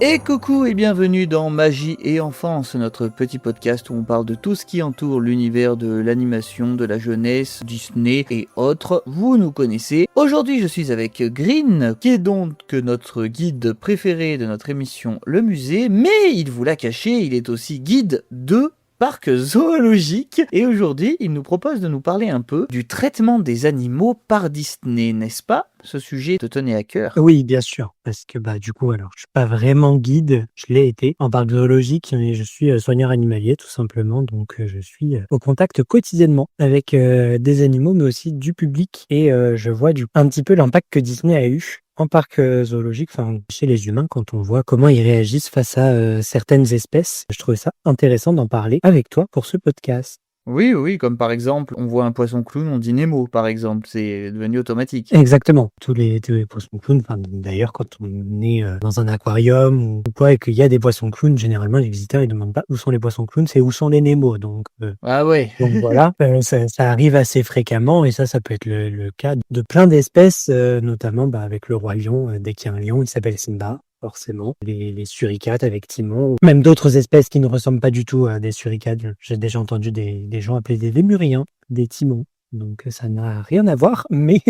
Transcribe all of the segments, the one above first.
Et coucou et bienvenue dans Magie et Enfance, notre petit podcast où on parle de tout ce qui entoure l'univers de l'animation, de la jeunesse, Disney et autres. Vous nous connaissez. Aujourd'hui, je suis avec Green, qui est donc notre guide préféré de notre émission Le Musée, mais il vous l'a caché, il est aussi guide de parc zoologique. Et aujourd'hui, il nous propose de nous parler un peu du traitement des animaux par Disney, n'est-ce pas ? Ce sujet te tenait à cœur. Oui, bien sûr, parce que du coup, alors je suis pas vraiment guide, je l'ai été en parc zoologique, mais je suis soigneur animalier tout simplement, donc je suis au contact quotidiennement avec des animaux, mais aussi du public, et je vois un petit peu l'impact que Disney a eu en parc zoologique, enfin chez les humains, quand on voit comment ils réagissent face à certaines espèces. Je trouvais ça intéressant d'en parler avec toi pour ce podcast. Oui, comme par exemple, on voit un poisson clown, on dit Nemo, par exemple, c'est devenu automatique. Exactement. Tous les poissons clowns, enfin, d'ailleurs, quand on est dans un aquarium ou quoi et qu'il y a des poissons clowns, généralement, les visiteurs, ils demandent pas où sont les poissons clowns, c'est où sont les Nemo. Donc Ah ouais. voilà, ça arrive assez fréquemment, et ça peut être le cas de plein d'espèces, notamment avec le roi lion. Dès qu'il y a un lion, il s'appelle Simba. Forcément, les suricates avec Timon, même d'autres espèces qui ne ressemblent pas du tout à des suricates. J'ai déjà entendu des gens appeler des lémuriens des timons. Donc ça n'a rien à voir, mais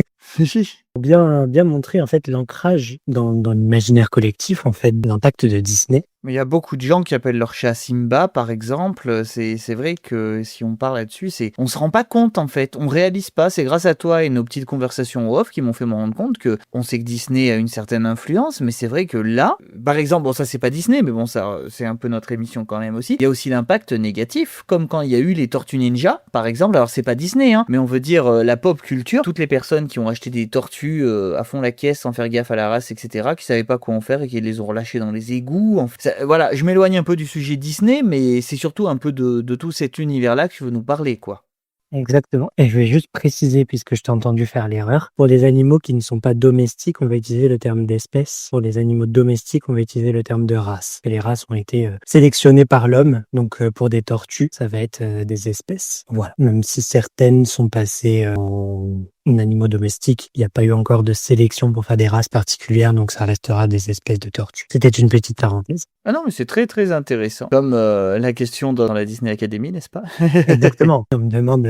pour bien montrer en fait l'ancrage dans l'imaginaire collectif en fait de l'impact de Disney. Mais il y a beaucoup de gens qui appellent leur chat Simba, par exemple. C'est vrai que si on parle là-dessus, on se rend pas compte, en fait. On réalise pas. C'est grâce à toi et nos petites conversations off qui m'ont fait me rendre compte que on sait que Disney a une certaine influence, mais c'est vrai que là, par exemple, bon, ça c'est pas Disney, mais bon, ça c'est un peu notre émission quand même aussi. Il y a aussi l'impact négatif, comme quand il y a eu les Tortues Ninja, par exemple. Alors c'est pas Disney, hein, mais on veut dire la pop culture. Toutes les personnes qui ont acheté des tortues à fond la caisse sans faire gaffe à la race, etc., qui savaient pas quoi en faire et qui les ont relâchées dans les égouts. Voilà, je m'éloigne un peu du sujet Disney, mais c'est surtout un peu de tout cet univers-là que je veux nous parler, quoi. Exactement. Et je vais juste préciser, puisque je t'ai entendu faire l'erreur, pour les animaux qui ne sont pas domestiques, on va utiliser le terme d'espèce. Pour les animaux domestiques, on va utiliser le terme de race. Et les races ont été sélectionnées par l'homme. Donc pour des tortues, ça va être des espèces. Voilà. Même si certaines sont passées en animaux domestiques, il n'y a pas eu encore de sélection pour faire des races particulières, donc ça restera des espèces de tortues. C'était une petite parenthèse. Ah non, mais c'est très très intéressant. Comme la question dans la Disney Academy, n'est-ce pas ? Exactement. On me demande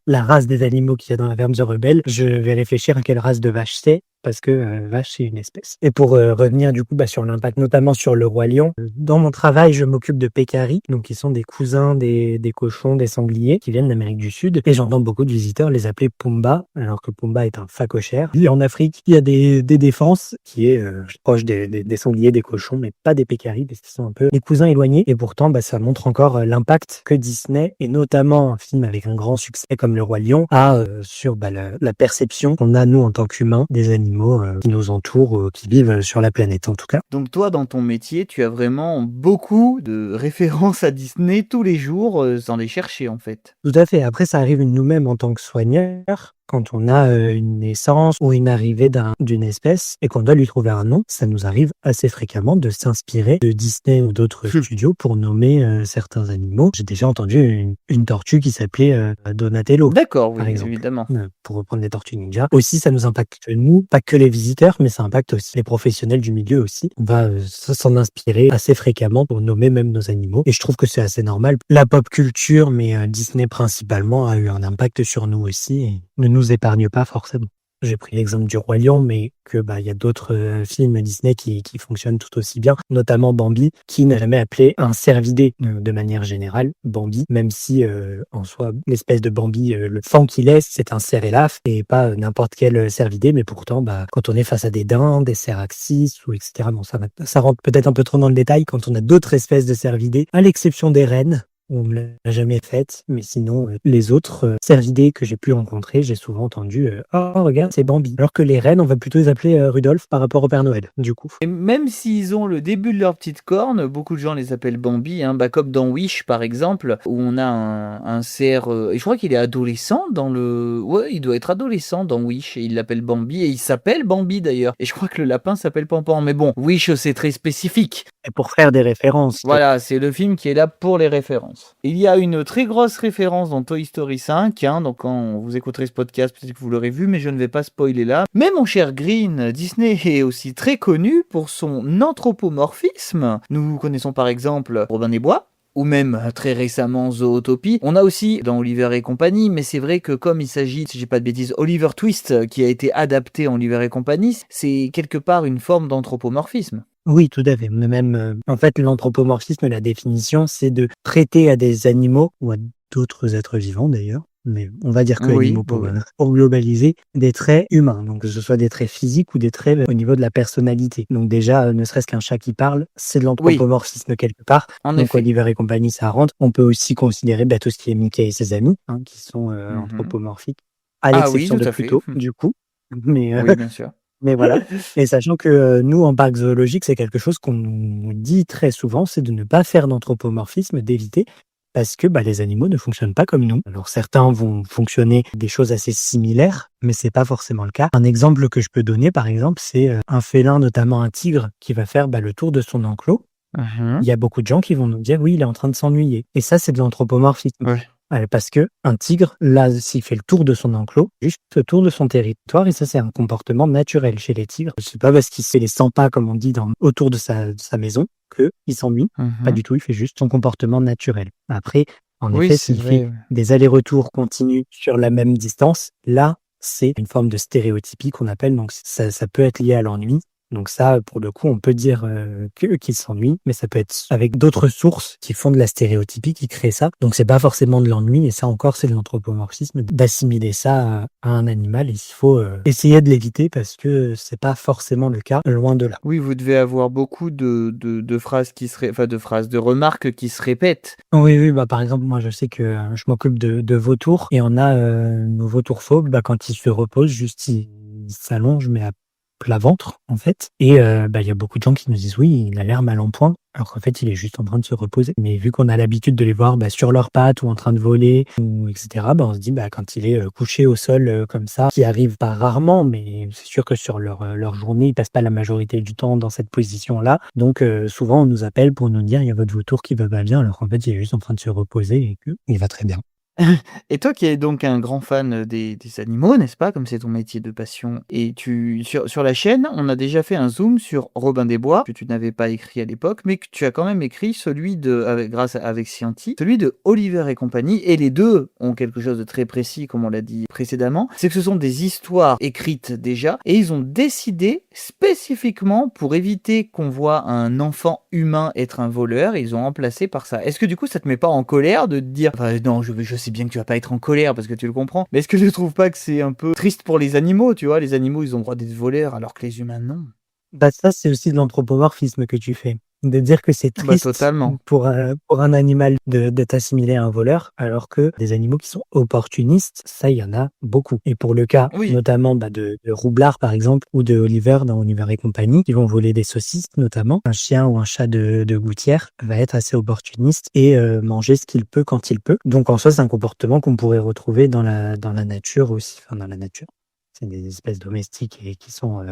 la race des animaux qu'il y a dans la ferme The Rebelle. Je vais réfléchir à quelle race de vache c'est, parce que vache, c'est une espèce. Et pour revenir du coup sur l'impact, notamment sur le roi lion, dans mon travail, je m'occupe de pécaris, donc qui sont des cousins des cochons, des sangliers, qui viennent d'Amérique du Sud. Et j'entends beaucoup de visiteurs les appeler Pumba, alors que Pumba est un phacochère. Et en Afrique, il y a des défenses qui est proche des sangliers, des cochons, mais pas des pécaris, parce qu'ils sont un peu des cousins éloignés. Et pourtant, ça montre encore l'impact que Disney, et notamment un film avec un grand succès comme Le Roi Lion, a sur la perception qu'on a, nous, en tant qu'humains, des animaux qui nous entourent, qui vivent sur la planète en tout cas. Donc toi, dans ton métier, tu as vraiment beaucoup de références à Disney tous les jours sans les chercher, en fait. Tout à fait. Après, ça arrive nous-mêmes en tant que soigneurs. Quand on a une naissance ou une arrivée d'une espèce et qu'on doit lui trouver un nom, ça nous arrive assez fréquemment de s'inspirer de Disney ou d'autres studios pour nommer certains animaux. J'ai déjà entendu une tortue qui s'appelait Donatello. D'accord, oui, par exemple, évidemment. pour reprendre les tortues ninja. Aussi, ça nous impacte nous, pas que les visiteurs, mais ça impacte aussi les professionnels du milieu aussi. On va s'en inspirer assez fréquemment pour nommer même nos animaux. Et je trouve que c'est assez normal. La pop culture, mais Disney principalement, a eu un impact sur nous aussi et ne nous épargne pas forcément. J'ai pris l'exemple du Roi Lion, mais que il y a d'autres films Disney qui fonctionnent tout aussi bien, notamment Bambi, qui n'a jamais appelé un cervidé de manière générale Bambi, même si en soi l'espèce de Bambi, le fan qu'il est, c'est un cerf-élaphe et pas n'importe quel cervidé, mais pourtant quand on est face à des daims, des ceraxis ou etc. Bon, ça rentre peut-être un peu trop dans le détail quand on a d'autres espèces de cervidés, à l'exception des rennes. On ne l'a jamais faite, mais sinon, les autres cervidés que j'ai pu rencontrer, j'ai souvent entendu « Oh, regarde, c'est Bambi ». Alors que les rennes, on va plutôt les appeler Rudolph par rapport au Père Noël, du coup. Et même s'ils ont le début de leur petite corne, beaucoup de gens les appellent Bambi, hein, comme dans Wish par exemple, où on a un cerf, et je crois qu'il est adolescent ouais, il doit être adolescent dans Wish, et il l'appelle Bambi, et il s'appelle Bambi d'ailleurs, et je crois que le lapin s'appelle Pampan, mais bon, Wish c'est très spécifique. Et pour faire des références. Voilà, c'est le film qui est là pour les références. pense. Il y a une très grosse référence dans Toy Story 5, hein, donc quand vous écouterez ce podcast, peut-être que vous l'aurez vu, mais je ne vais pas spoiler là. Mais mon cher Green, Disney est aussi très connu pour son anthropomorphisme. Nous connaissons par exemple Robin des Bois, ou même très récemment Zootopie. On a aussi dans Oliver et compagnie, mais c'est vrai que comme il s'agit, si j'ai pas de bêtises, Oliver Twist qui a été adapté en Oliver et compagnie, c'est quelque part une forme d'anthropomorphisme. Oui, tout à fait. Mais même, en fait, l'anthropomorphisme, la définition, c'est de prêter à des animaux ou à d'autres êtres vivants d'ailleurs, mais on va dire que Oui, animaux oui. pour globaliser, des traits humains. Donc que ce soit des traits physiques ou des traits au niveau de la personnalité. Donc déjà, ne serait-ce qu'un chat qui parle, c'est de Oui, l'anthropomorphisme quelque part. en Donc effet. Oliver et compagnie, ça rentre. On peut aussi considérer tout ce qui est Mickey et ses amis, hein, qui sont Mhm. anthropomorphiques, à Ah oui, l'exception tout de à fait. Pluto, du coup. Mais Oui, bien sûr. mais voilà. Et sachant que nous, en parc zoologique, c'est quelque chose qu'on nous dit très souvent, c'est de ne pas faire d'anthropomorphisme, d'éviter, parce que les animaux ne fonctionnent pas comme nous. Alors certains vont fonctionner des choses assez similaires, mais c'est pas forcément le cas. Un exemple que je peux donner, par exemple, c'est un félin, notamment un tigre, qui va faire le tour de son enclos. Mhm. Il y a beaucoup de gens qui vont nous dire oui, il est en train de s'ennuyer. Et ça, c'est de l'anthropomorphisme. Ouais. Parce que un tigre, là, s'il fait le tour de son enclos, juste le tour de son territoire, et ça, c'est un comportement naturel chez les tigres. C'est pas parce qu'il fait les 100 pas, comme on dit, autour de sa maison, qu'il s'ennuie. Pas Mhm. du tout, il fait juste son comportement naturel. Après, en Oui, effet, c'est s'il fait vrai. des allers-retours continus sur la même distance, là, c'est une forme de stéréotypie qu'on appelle, donc ça peut être lié à l'ennui. Donc ça, pour le coup, on peut dire qu'ils s'ennuient, mais ça peut être avec d'autres sources qui font de la stéréotypie, qui créent ça. Donc c'est pas forcément de l'ennui, et ça encore, c'est de l'anthropomorphisme, d'assimiler ça à un animal. Et il faut essayer de l'éviter parce que c'est pas forcément le cas, loin de là. Oui, vous devez avoir beaucoup de phrases qui se enfin de remarques qui se répètent. Oui, oui, par exemple, moi je sais que je m'occupe de vautours, et on a nos vautours fauves, quand ils se reposent, juste ils s'allongent, mais à plat ventre, en fait. Et il y a beaucoup de gens qui nous disent oui, il a l'air mal en point, alors qu'en fait il est juste en train de se reposer. Mais vu qu'on a l'habitude de les voir sur leurs pattes ou en train de voler, ou etc., on se dit quand il est couché au sol comme ça, qui arrive pas rarement, mais c'est sûr que sur leur journée, ils passent pas la majorité du temps dans cette position-là. Donc souvent on nous appelle pour nous dire il y a votre vautour qui va pas bien, alors qu'en fait il est juste en train de se reposer et qu'il va très bien. Et toi qui es donc un grand fan des animaux, n'est-ce pas? Comme c'est ton métier de passion et sur la chaîne, on a déjà fait un zoom sur Robin des Bois, que tu n'avais pas écrit à l'époque, mais que tu as quand même écrit celui avec Scienti, celui de Oliver et compagnie, et les 2 ont quelque chose de très précis, comme on l'a dit précédemment, c'est que ce sont des histoires écrites déjà, et ils ont décidé spécifiquement pour éviter qu'on voit un enfant humain être un voleur, ils ont remplacé par ça. Est-ce que du coup ça te met pas en colère de te dire, enfin non, je sais bien que tu vas pas être en colère parce que tu le comprends, mais est-ce que tu trouves pas que c'est un peu triste pour les animaux, tu vois? Les animaux, ils ont le droit d'être voleurs alors que les humains, non. Ça, c'est aussi de l'anthropomorphisme que tu fais. De dire que c'est Bah triste totalement. pour un animal d'être assimilé à un voleur, alors que des animaux qui sont opportunistes, ça, il y en a beaucoup. Et pour le cas, Oui. notamment, de Roublard, par exemple, ou de Oliver dans Oliver et compagnie, qui vont voler des saucisses, notamment. Un chien ou un chat de gouttière va être assez opportuniste et manger ce qu'il peut quand il peut. Donc, en soi, c'est un comportement qu'on pourrait retrouver dans la nature aussi. Enfin, dans la nature. C'est des espèces domestiques et qui sont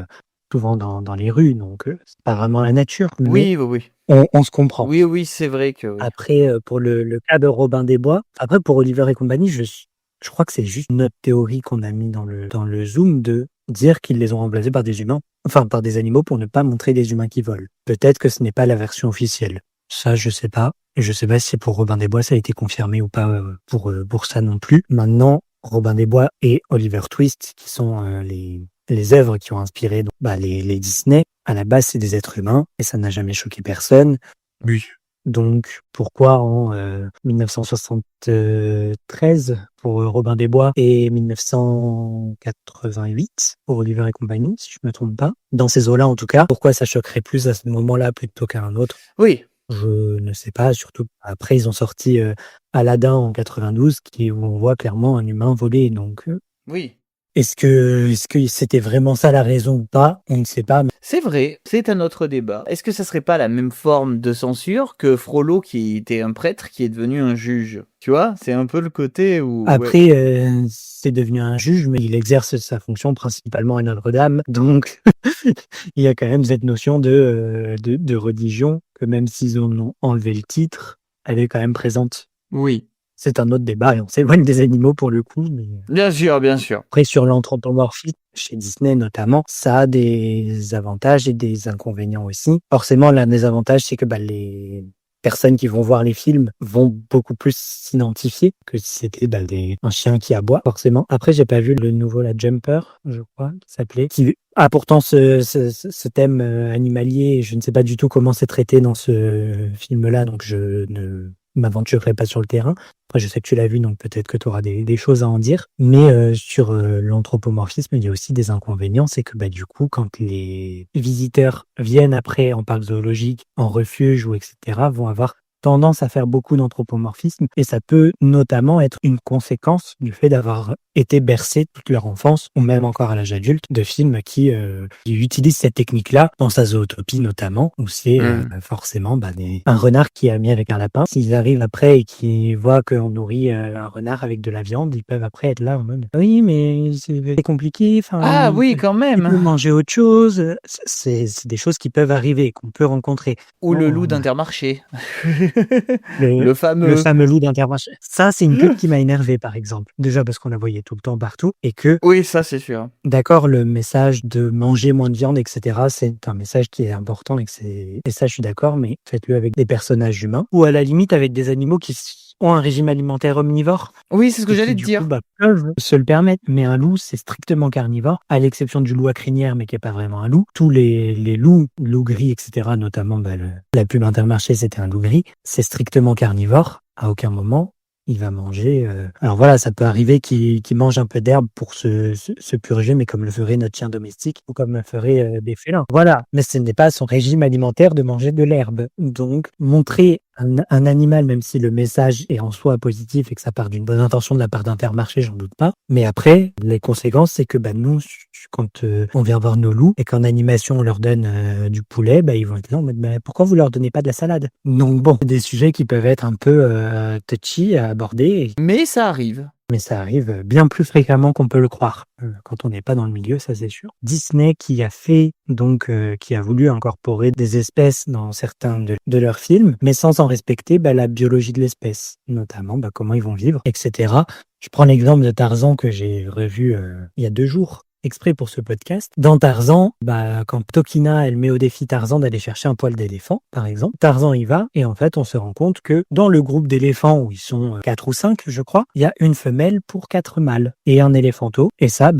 souvent dans les rues, donc c'est pas vraiment la nature, mais Oui, oui, oui. on se comprend. Oui, oui, c'est vrai que oui. Après, pour le cas de Robin des Bois, après pour Oliver et compagnie, je crois que c'est juste une autre théorie qu'on a mis dans le zoom, de dire qu'ils les ont remplacés par des humains, enfin par des animaux, pour ne pas montrer des humains qui volent. Peut-être que ce n'est pas la version officielle. Ça, je sais pas. Et je sais pas si pour Robin des Bois ça a été confirmé ou pas pour ça non plus. Maintenant, Robin des Bois et Oliver Twist, qui sont les œuvres qui ont inspiré les Disney, à la base, c'est des êtres humains et ça n'a jamais choqué personne. Oui. Donc, pourquoi en 1973 pour Robin des Bois et 1988 pour Oliver et compagnie, si je me trompe pas, dans ces eaux-là en tout cas, pourquoi ça choquerait plus à ce moment-là plutôt qu'à un autre? Oui. Je ne sais pas, surtout après ils ont sorti Aladdin en 92, où on voit clairement un humain voler. Donc, Oui. est-ce que c'était vraiment ça la raison ou pas? On ne sait pas. C'est vrai, c'est un autre débat. Est-ce que ça serait pas la même forme de censure que Frollo qui était un prêtre qui est devenu un juge? Tu vois? C'est un peu le côté où ouais. Après, c'est devenu un juge, mais il exerce sa fonction principalement à Notre-Dame. Donc, il y a quand même cette notion de religion, que même s'ils en ont enlevé le titre, elle est quand même présente Oui. C'est un autre débat et on s'éloigne des animaux pour le coup, mais Bien sûr, bien sûr. après sur l'anthropomorphisme, chez Disney notamment, ça a des avantages et des inconvénients aussi. Forcément, l'un des avantages, c'est que les personnes qui vont voir les films vont beaucoup plus s'identifier que si c'était un chien qui aboie, forcément. Après, j'ai pas vu le nouveau, la Jumper, je crois, qui s'appelait, qui a pourtant ce thème animalier, et je ne sais pas du tout comment c'est traité dans ce film-là, donc je ne m'aventurerai pas sur le terrain. Après, je sais que tu l'as vu, donc peut-être que tu auras des choses à en dire. Mais sur l'anthropomorphisme, il y a aussi des inconvénients. C'est que du coup, quand les visiteurs viennent après en parc zoologique, en refuge ou etc., vont avoir tendance à faire beaucoup d'anthropomorphisme et ça peut notamment être une conséquence du fait d'avoir été bercés toute leur enfance ou même encore à l'âge adulte de films qui utilisent cette technique-là dans sa zootopie notamment où c'est forcément un renard qui est ami avec un lapin. S'ils arrivent après et qu'ils voient qu'on nourrit un renard avec de la viande, ils peuvent après être là en mode oui mais c'est compliqué, Ah oui, quand il peut même. manger autre chose. C'est des choses qui peuvent arriver, qu'on peut rencontrer. Ou le loup d'Intermarché. Le Le fameux. fameux loup d'Intermarché. Ça, c'est une pub qui m'a énervé, par exemple. Déjà parce qu'on la voyait tout le temps partout et que, Oui, ça c'est sûr. d'accord, le message de manger moins de viande, etc., c'est un message qui est important et ça, je suis d'accord, mais faites-le avec des personnages humains ou à la limite avec des animaux qui ont un régime alimentaire omnivore. Oui, c'est ce que Et j'allais qui, te du coup, dire. peuvent se le permettre. Mais un loup, c'est strictement carnivore, à l'exception du loup à crinière, mais qui est pas vraiment un loup. Tous les loups gris, etc., notamment la pub Intermarché, c'était un loup gris. C'est strictement carnivore. À aucun moment, il va manger. Alors voilà, ça peut arriver qu'il mange un peu d'herbe pour se purger, mais comme le ferait notre chien domestique ou comme le ferait des félins. Voilà, mais ce n'est pas son régime alimentaire de manger de l'herbe. Donc, montrer un animal, même si le message est en soi positif et que ça part d'une bonne intention de la part d'Intermarché, j'en doute pas. Mais après, les conséquences, c'est que nous, quand on vient voir nos loups et qu'en animation on leur donne du poulet, ils vont être là en mode pourquoi vous leur donnez pas de la salade? Donc bon, des sujets qui peuvent être un peu touchy à aborder. Mais ça arrive. Mais ça arrive bien plus fréquemment qu'on peut le croire quand on n'est pas dans le milieu, ça c'est sûr. Disney qui a fait qui a voulu incorporer des espèces dans certains de leurs films, mais sans en respecter la biologie de l'espèce, notamment comment ils vont vivre, etc. Je prends l'exemple de Tarzan que j'ai revu il y a 2 jours exprès pour ce podcast. Dans Tarzan, quand Tokina, elle met au défi Tarzan d'aller chercher un poil d'éléphant, par exemple, Tarzan y va, et en fait, on se rend compte que dans le groupe d'éléphants, où ils sont 4 ou 5, je crois, il y a une femelle pour 4 mâles, et un éléphanteau, et ça,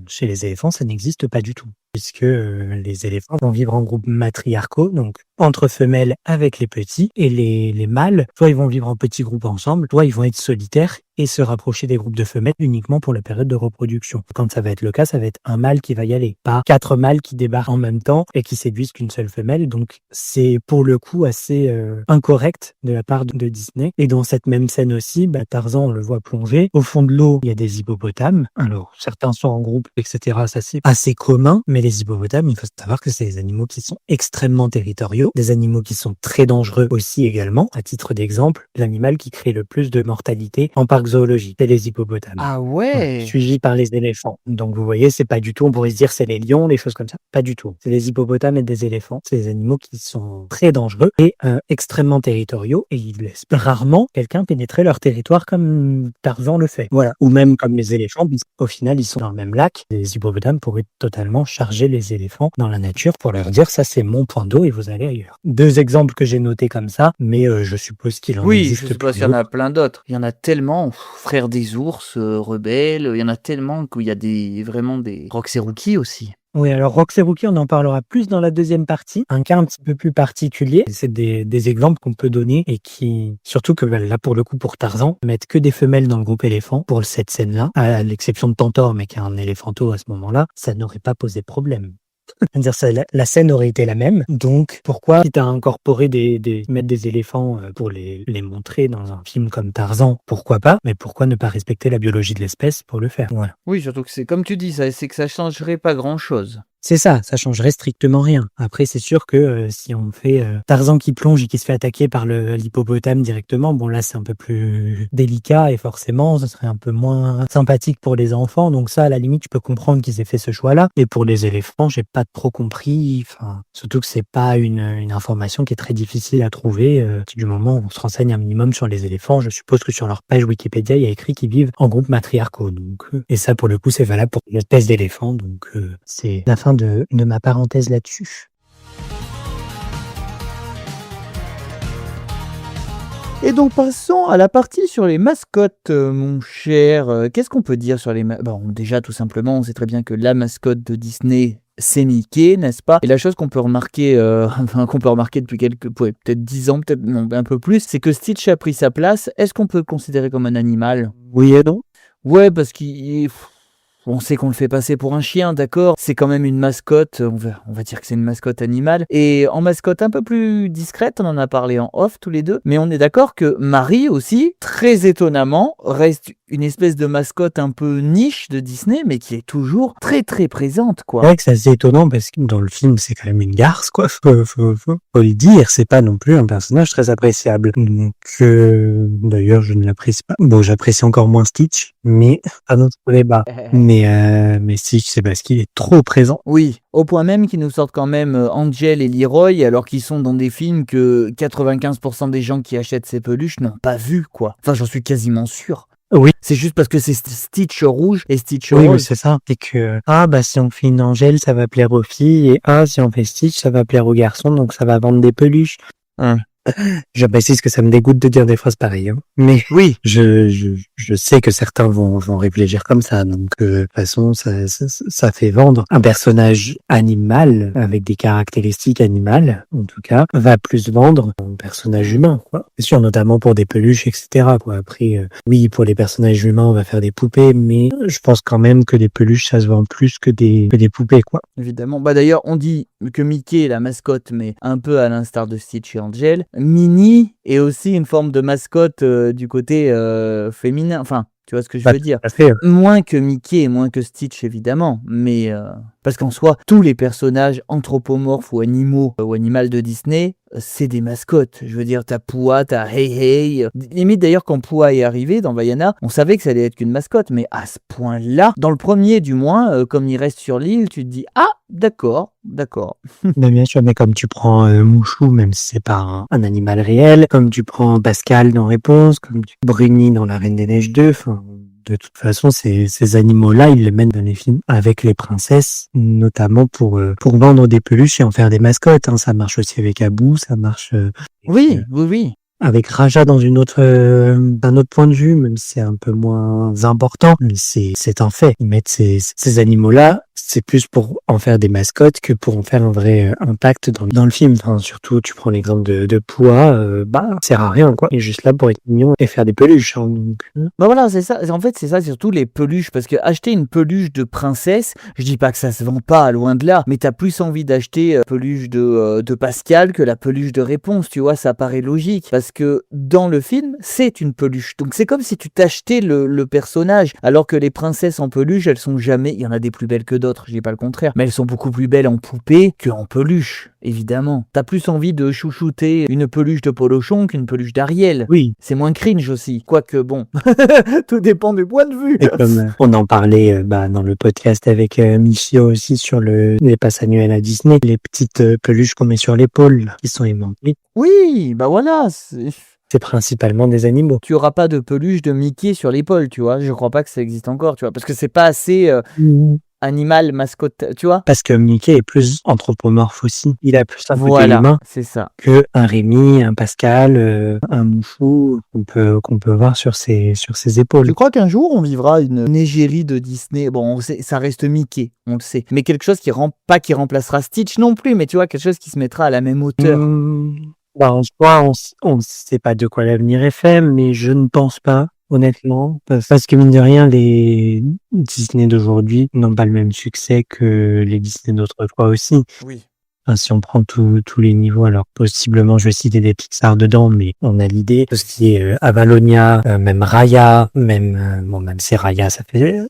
chez les éléphants, ça n'existe pas du tout, puisque les éléphants vont vivre en groupes matriarcaux, donc entre femelles avec les petits, et les mâles, soit ils vont vivre en petits groupes ensemble, soit ils vont être solitaires et se rapprocher des groupes de femelles uniquement pour la période de reproduction. Quand ça va être le cas, ça va être un mâle qui va y aller, pas 4 mâles qui débarquent en même temps et qui séduisent qu'une seule femelle. Donc c'est pour le coup assez incorrect de la part de Disney. Et dans cette même scène aussi, Tarzan, on le voit plonger. Au fond de l'eau, il y a des hippopotames. Alors certains sont en groupe, etc. Ça c'est assez commun, mais les hippopotames, il faut savoir que c'est des animaux qui sont extrêmement territoriaux, des animaux qui sont très dangereux aussi également. À titre d'exemple, l'animal qui crée le plus de mortalité en parc zoologique, c'est les hippopotames. Ah ouais. Suivi par les éléphants. Donc vous voyez, c'est pas du tout, on pourrait se dire c'est les lions, les choses comme ça. Pas du tout. C'est des hippopotames et des éléphants. C'est des animaux qui sont très dangereux et extrêmement territoriaux et ils laissent rarement quelqu'un pénétrer leur territoire comme Tarzan le fait. Voilà. Ou même comme les éléphants, puisqu'au final ils sont dans le même lac. Les hippopotames pourraient totalement charger les éléphants dans la nature pour leur dire ça c'est mon point d'eau et vous allez ailleurs. 2 exemples que j'ai notés comme ça, mais je suppose qu'il en existe. Oui, je suppose qu'il y en a plein d'autres. Il y en a tellement, Frères des ours, Rebelles, il y en a tellement qu'il y a vraiment des Rox et Rookie aussi. Oui, alors Rox et Rookie, on en parlera plus dans la deuxième partie. Un cas un petit peu plus particulier, c'est des exemples qu'on peut donner et qui, surtout que là pour le coup pour Tarzan, mettent que des femelles dans le groupe éléphant pour cette scène-là, à l'exception de Tantor, mais qui a un éléphanto à ce moment-là, ça n'aurait pas posé problème. C'est-à-dire la scène aurait été la même. Donc, pourquoi, quitte à incorporer mettre des éléphants pour les montrer dans un film comme Tarzan, pourquoi pas, mais pourquoi ne pas respecter la biologie de l'espèce pour le faire? Voilà. Oui, surtout que c'est comme tu dis, c'est que ça changerait pas grand-chose. C'est ça changerait strictement rien. Après, c'est sûr que si on fait Tarzan qui plonge et qui se fait attaquer par l'hippopotame directement, bon là c'est un peu plus délicat et forcément ça serait un peu moins sympathique pour les enfants. Donc ça, à la limite, je peux comprendre qu'ils aient fait ce choix-là. Et pour les éléphants, j'ai pas trop compris. Enfin, surtout que c'est pas une information qui est très difficile à trouver. Du moment où on se renseigne un minimum sur les éléphants, je suppose que sur leur page Wikipédia, il y a écrit qu'ils vivent en groupe matriarcaux. Donc, et ça, pour le coup, c'est valable pour les espèces d'éléphants. Donc, c'est la fin de ma parenthèse là-dessus. Et donc passons à la partie sur les mascottes, mon cher. Qu'est-ce qu'on peut dire sur les bon, déjà tout simplement, on sait très bien que la mascotte de Disney, c'est Mickey, n'est-ce pas? Et la chose qu'on peut remarquer, depuis peut-être 10 ans, peut-être non, un peu plus, c'est que Stitch a pris sa place. Est-ce qu'on peut le considérer comme un animal? Oui et non. Ouais, parce on sait qu'on le fait passer pour un chien, d'accord? C'est quand même une mascotte, on va dire que c'est une mascotte animale. Et en mascotte un peu plus discrète, on en a parlé en off tous les deux, mais on est d'accord que Marie aussi, très étonnamment, reste une espèce de mascotte un peu niche de Disney, mais qui est toujours très très présente, quoi. C'est vrai que c'est assez étonnant parce que dans le film, c'est quand même une garce, quoi. Faut le dire, c'est pas non plus un personnage très appréciable. Donc, d'ailleurs, je ne l'apprécie pas. Bon, j'apprécie encore moins Stitch, mais à notre débat. Mais Stitch, c'est parce qu'il est trop présent. Oui, au point même qu'ils nous sortent quand même Angel et Leroy, alors qu'ils sont dans des films que 95% des gens qui achètent ces peluches n'ont pas vu, quoi. Enfin, j'en suis quasiment sûr. Oui. C'est juste parce que c'est Stitch rouge et Stitch Oui, mais rose. c'est ça. C'est que, si on fait une Angèle, ça va plaire aux filles, et si on fait Stitch, ça va plaire aux garçons, donc ça va vendre des peluches. Je précise que ça me dégoûte de dire des phrases pareilles, hein. Mais Oui, je sais que certains vont réfléchir comme ça. Donc, de toute façon, ça fait vendre. Un personnage animal, avec des caractéristiques animales, en tout cas, va plus vendre qu'un personnage humain, quoi. C'est sûr, notamment pour des peluches, etc., quoi. Après, oui, pour les personnages humains, on va faire des poupées, mais je pense quand même que des peluches, ça se vend plus que des poupées, quoi. évidemment. Bah d'ailleurs, on dit que Mickey est la mascotte, mais un peu à l'instar de Stitch et Angel. Minnie est aussi une forme de mascotte du côté féminin. Enfin, tu vois ce que je veux dire. Tout à fait. Moins que Mickey et moins que Stitch, évidemment. Mais parce qu'en soi, tous les personnages anthropomorphes ou animaux ou animales de Disney, c'est des mascottes. Je veux dire, t'as Pooh, t'as Hey Hey. Limite d'ailleurs, quand Pooh est arrivé dans Vaiana, on savait que ça allait être qu'une mascotte. Mais à ce point-là, dans le premier du moins, comme il reste sur l'île, tu te dis « Ah, d'accord. » Mais bien sûr, mais comme tu prends Mouchou, même si c'est pas un animal réel, comme tu prends Pascal dans Réponse, comme tu Bruni dans La Reine des Neiges 2, enfin, de toute façon, ces animaux-là, ils les mènent dans les films avec les princesses, notamment pour vendre des peluches et en faire des mascottes, hein. Ça marche aussi avec Abou, ça marche Oui. avec Raja dans d'un autre point de vue, même si c'est un peu moins important, c'est un fait. Ils mettent ces animaux-là, c'est plus pour en faire des mascottes que pour en faire un vrai impact dans le film. Enfin, surtout, tu prends l'exemple de Pooh, ça sert à rien, quoi. Il est juste là pour être mignon et faire des peluches, hein, donc. Bah voilà, c'est ça. En fait, c'est ça, surtout les peluches. Parce que acheter une peluche de princesse, je dis pas que ça se vend pas, loin de là, mais t'as plus envie d'acheter peluche de Pascal que la peluche de Réponse, tu vois, ça paraît logique. Parce que dans le film, c'est une peluche. Donc c'est comme si tu t'achetais le personnage, alors que les princesses en peluche, elles sont jamais... Il y en a des plus belles que d'autres, je dis pas le contraire, mais elles sont beaucoup plus belles en poupée qu'en peluche, évidemment. T'as plus envie de chouchouter une peluche de Polochon qu'une peluche d'Ariel. Oui. C'est moins cringe aussi. Quoique, bon, tout dépend du point de vue. Et comme on en parlait dans le podcast avec Michio aussi sur les passes annuelles à Disney, les petites peluches qu'on met sur l'épaule, qui sont aimantées, Oui, bah voilà. c'est principalement des animaux. Tu auras pas de peluche de Mickey sur l'épaule, tu vois. Je crois pas que ça existe encore, tu vois. Parce que c'est pas assez animal, mascotte, tu vois. Parce que Mickey est plus anthropomorphe aussi. Il a plus un côté Voilà, humain c'est ça. que un Rémi, un Pascal, un Mouchou qu'on peut voir sur ses épaules. Je crois qu'un jour, on vivra une égérie de Disney. Bon, ça reste Mickey, on le sait. Mais quelque chose qui remplacera Stitch non plus, mais tu vois, quelque chose qui se mettra à la même hauteur. En soi, on sait pas de quoi l'avenir est fait, mais je ne pense pas, honnêtement, parce que mine de rien, les Disney d'aujourd'hui n'ont pas le même succès que les Disney d'autrefois aussi. Oui. Enfin, si on prend tous les niveaux, alors possiblement je vais citer des Pixar dedans, mais on a l'idée. Tout ce qui est Avalonia, même Raya, même c'est Raya,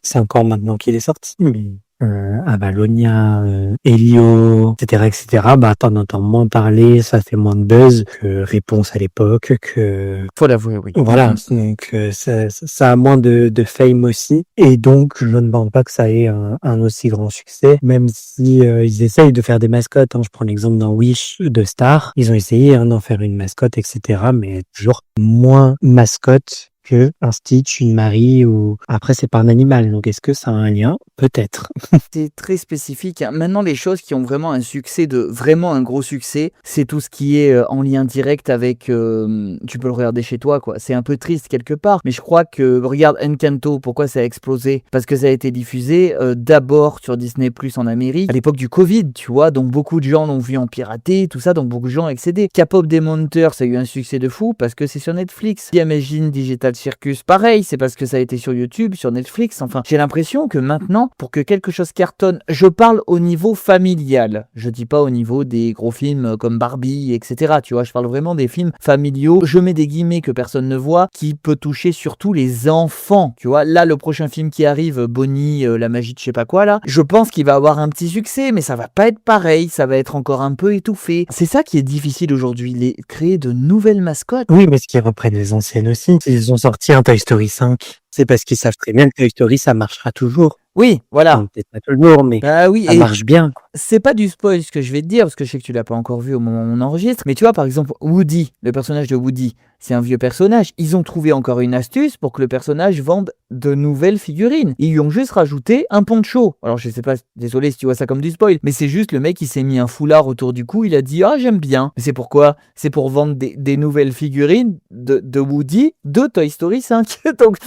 c'est encore maintenant qu'il est sorti, mais Avalonia, Elio, etc., bah t'en entends moins parler, ça fait moins de buzz que Réponse à l'époque, que Faut l'avouer, oui. voilà, donc ça a moins de fame aussi, et donc je ne pense pas que ça ait un aussi grand succès, même si ils essayent de faire des mascottes. Je prends l'exemple d'un Wish de Star, ils ont essayé d'en faire une mascotte, etc., mais toujours moins mascotte que un Stitch, une Marie, ou après c'est pas un animal, donc est-ce que ça a un lien? Peut-être. C'est très spécifique, hein. Maintenant, les choses qui ont vraiment un succès, vraiment un gros succès, c'est tout ce qui est en lien direct avec. Tu peux le regarder chez toi, quoi. C'est un peu triste quelque part, mais je crois que. Regarde Encanto, pourquoi ça a explosé? Parce que ça a été diffusé d'abord sur Disney Plus en Amérique, à l'époque du Covid, tu vois, donc beaucoup de gens l'ont vu en piraté, tout ça, donc beaucoup de gens ont excédé. K-Pop Demon Hunter, ça a eu un succès de fou parce que c'est sur Netflix. Imagine Digital Circus, pareil, c'est parce que ça a été sur YouTube, sur Netflix. Enfin, j'ai l'impression que maintenant, pour que quelque chose cartonne, je parle au niveau familial, je dis pas au niveau des gros films comme Barbie, etc., tu vois, je parle vraiment des films familiaux, je mets des guillemets que personne ne voit, qui peut toucher surtout les enfants, tu vois. Là, le prochain film qui arrive, Bonnie, la magie de je sais pas quoi, là, je pense qu'il va avoir un petit succès, mais ça va pas être pareil, ça va être encore un peu étouffé. C'est ça qui est difficile aujourd'hui, créer de nouvelles mascottes. Oui, mais ce qu'ils reprennent les anciennes aussi. S'ils ont sorti un Toy Story 5, c'est parce qu'ils savent très bien que Toy Story, ça marchera toujours. Oui, voilà. Enfin, peut-être pas toujours, mais Bah oui, ça marche bien, quoi. c'est pas du spoil ce que je vais te dire, parce que je sais que tu l'as pas encore vu au moment où on enregistre, mais tu vois, par exemple, Woody, le personnage de Woody, c'est un vieux personnage. Ils ont trouvé encore une astuce pour que le personnage vende de nouvelles figurines. Ils lui ont juste rajouté un poncho. Alors je sais pas, désolé si tu vois ça comme du spoil, mais c'est juste le mec qui s'est mis un foulard autour du cou, il a dit ah j'aime bien. Mais c'est pourquoi? C'est pour vendre des nouvelles figurines de Woody de Toy Story 5. Donc,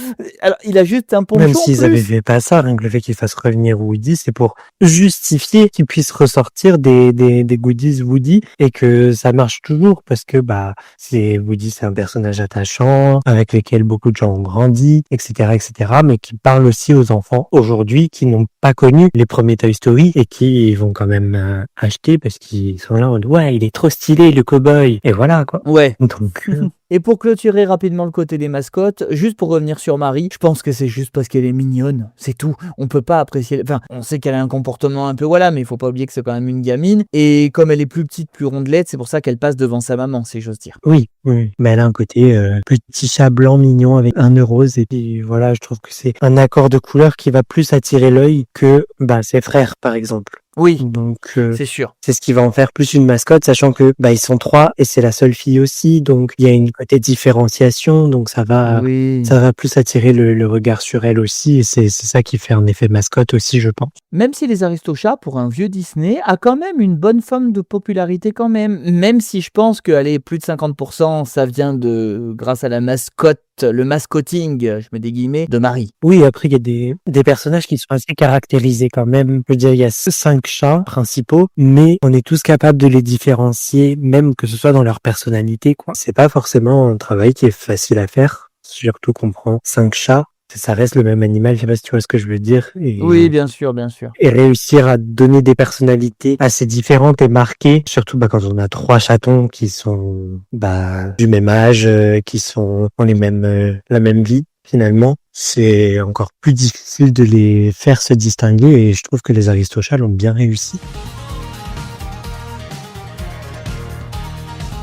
alors il a juste un poncho Même en s'ils plus. avaient fait pas ça, rien que le fait qu'ils fassent revenir Woody, c'est pour justifier qu'ils puissent ressortir des goodies Woody et que ça marche toujours parce que Woody, c'est un personnage attachant avec lequel beaucoup de gens ont grandi, etc., mais qui parle aussi aux enfants aujourd'hui qui n'ont pas connu les premiers Toy Story et qui vont quand même acheter parce qu'ils sont là en mode ouais, il est trop stylé le cowboy, et voilà quoi. Ouais. Donc Et pour clôturer rapidement le côté des mascottes, juste pour revenir sur Marie, je pense que c'est juste parce qu'elle est mignonne, c'est tout. On peut pas apprécier... Enfin, on sait qu'elle a un comportement un peu voilà, mais il faut pas oublier que c'est quand même une gamine. Et comme elle est plus petite, plus rondelette, c'est pour ça qu'elle passe devant sa maman, si j'ose dire. oui, mais elle a un côté petit chat blanc mignon avec un nœud rose, et puis voilà, je trouve que c'est un accord de couleurs qui va plus attirer l'œil que ses frères par exemple. Oui, Donc c'est sûr. c'est ce qui va en faire plus une mascotte, sachant que ils sont 3 et c'est la seule fille aussi, donc il y a une côté différenciation, donc ça va plus attirer le regard sur elle aussi, et c'est ça qui fait un effet mascotte aussi, je pense. Même si les Aristochats, pour un vieux Disney, a quand même une bonne forme de popularité quand même si je pense que allez, plus de 50%, ça vient grâce à la mascotte, le mascotting, je mets des guillemets, de Marie. Oui, après il y a des personnages qui sont assez caractérisés quand même. Je veux dire, il y a 5 chats principaux, mais on est tous capables de les différencier, même que ce soit dans leur personnalité, quoi. C'est pas forcément un travail qui est facile à faire, surtout qu'on prend 5 chats. Ça reste le même animal, je sais pas si tu vois ce que je veux dire. Oui, bien sûr, bien sûr. Et réussir à donner des personnalités assez différentes et marquées, surtout quand on a 3 chatons qui sont du même âge, qui ont la même vie finalement, c'est encore plus difficile de les faire se distinguer, et je trouve que les Aristochats l'ont bien réussi.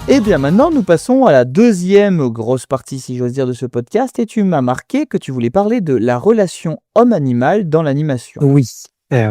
Et bien maintenant, nous passons à la deuxième grosse partie, si j'ose dire, de ce podcast, et tu m'as marqué que tu voulais parler de la relation homme-animal dans l'animation. Oui.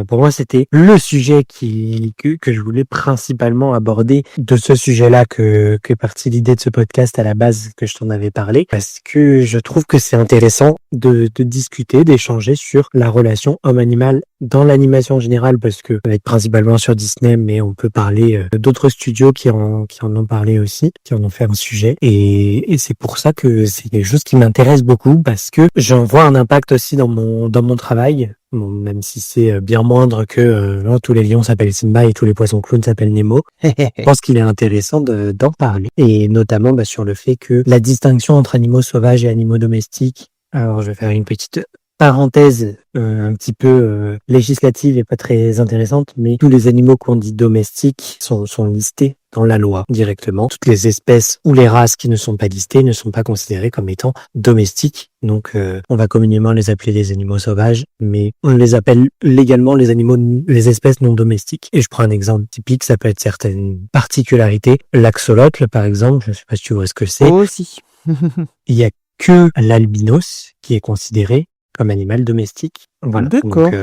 Pour moi, c'était le sujet que je voulais principalement aborder. De ce sujet-là que partie l'idée de ce podcast à la base, que je t'en avais parlé, parce que je trouve que c'est intéressant de discuter, d'échanger sur la relation homme-animal dans l'animation en général, parce que ça va être principalement sur Disney, mais on peut parler d'autres studios qui en ont parlé aussi, qui en ont fait un sujet, et c'est pour ça que c'est quelque chose qui m'intéresse beaucoup, parce que j'en vois un impact aussi dans mon travail. Bon, même si c'est bien moindre que tous les lions s'appellent Simba et tous les poissons clowns s'appellent Nemo. Je pense qu'il est intéressant d'en parler, et notamment sur le fait que la distinction entre animaux sauvages et animaux domestiques. Alors je vais faire une petite parenthèse un petit peu législative et pas très intéressante, mais tous les animaux qu'on dit domestiques sont listés dans la loi directement. Toutes les espèces ou les races qui ne sont pas listées ne sont pas considérées comme étant domestiques. Donc on va communément les appeler les animaux sauvages, mais on les appelle légalement les espèces non domestiques. Et je prends un exemple typique, ça peut être certaines particularités. L'axolotl, par exemple, je sais pas si tu vois ce que c'est. Oh, si. Il y a que l'albinos qui est considéré comme animal domestique. Voilà. D'accord. Donc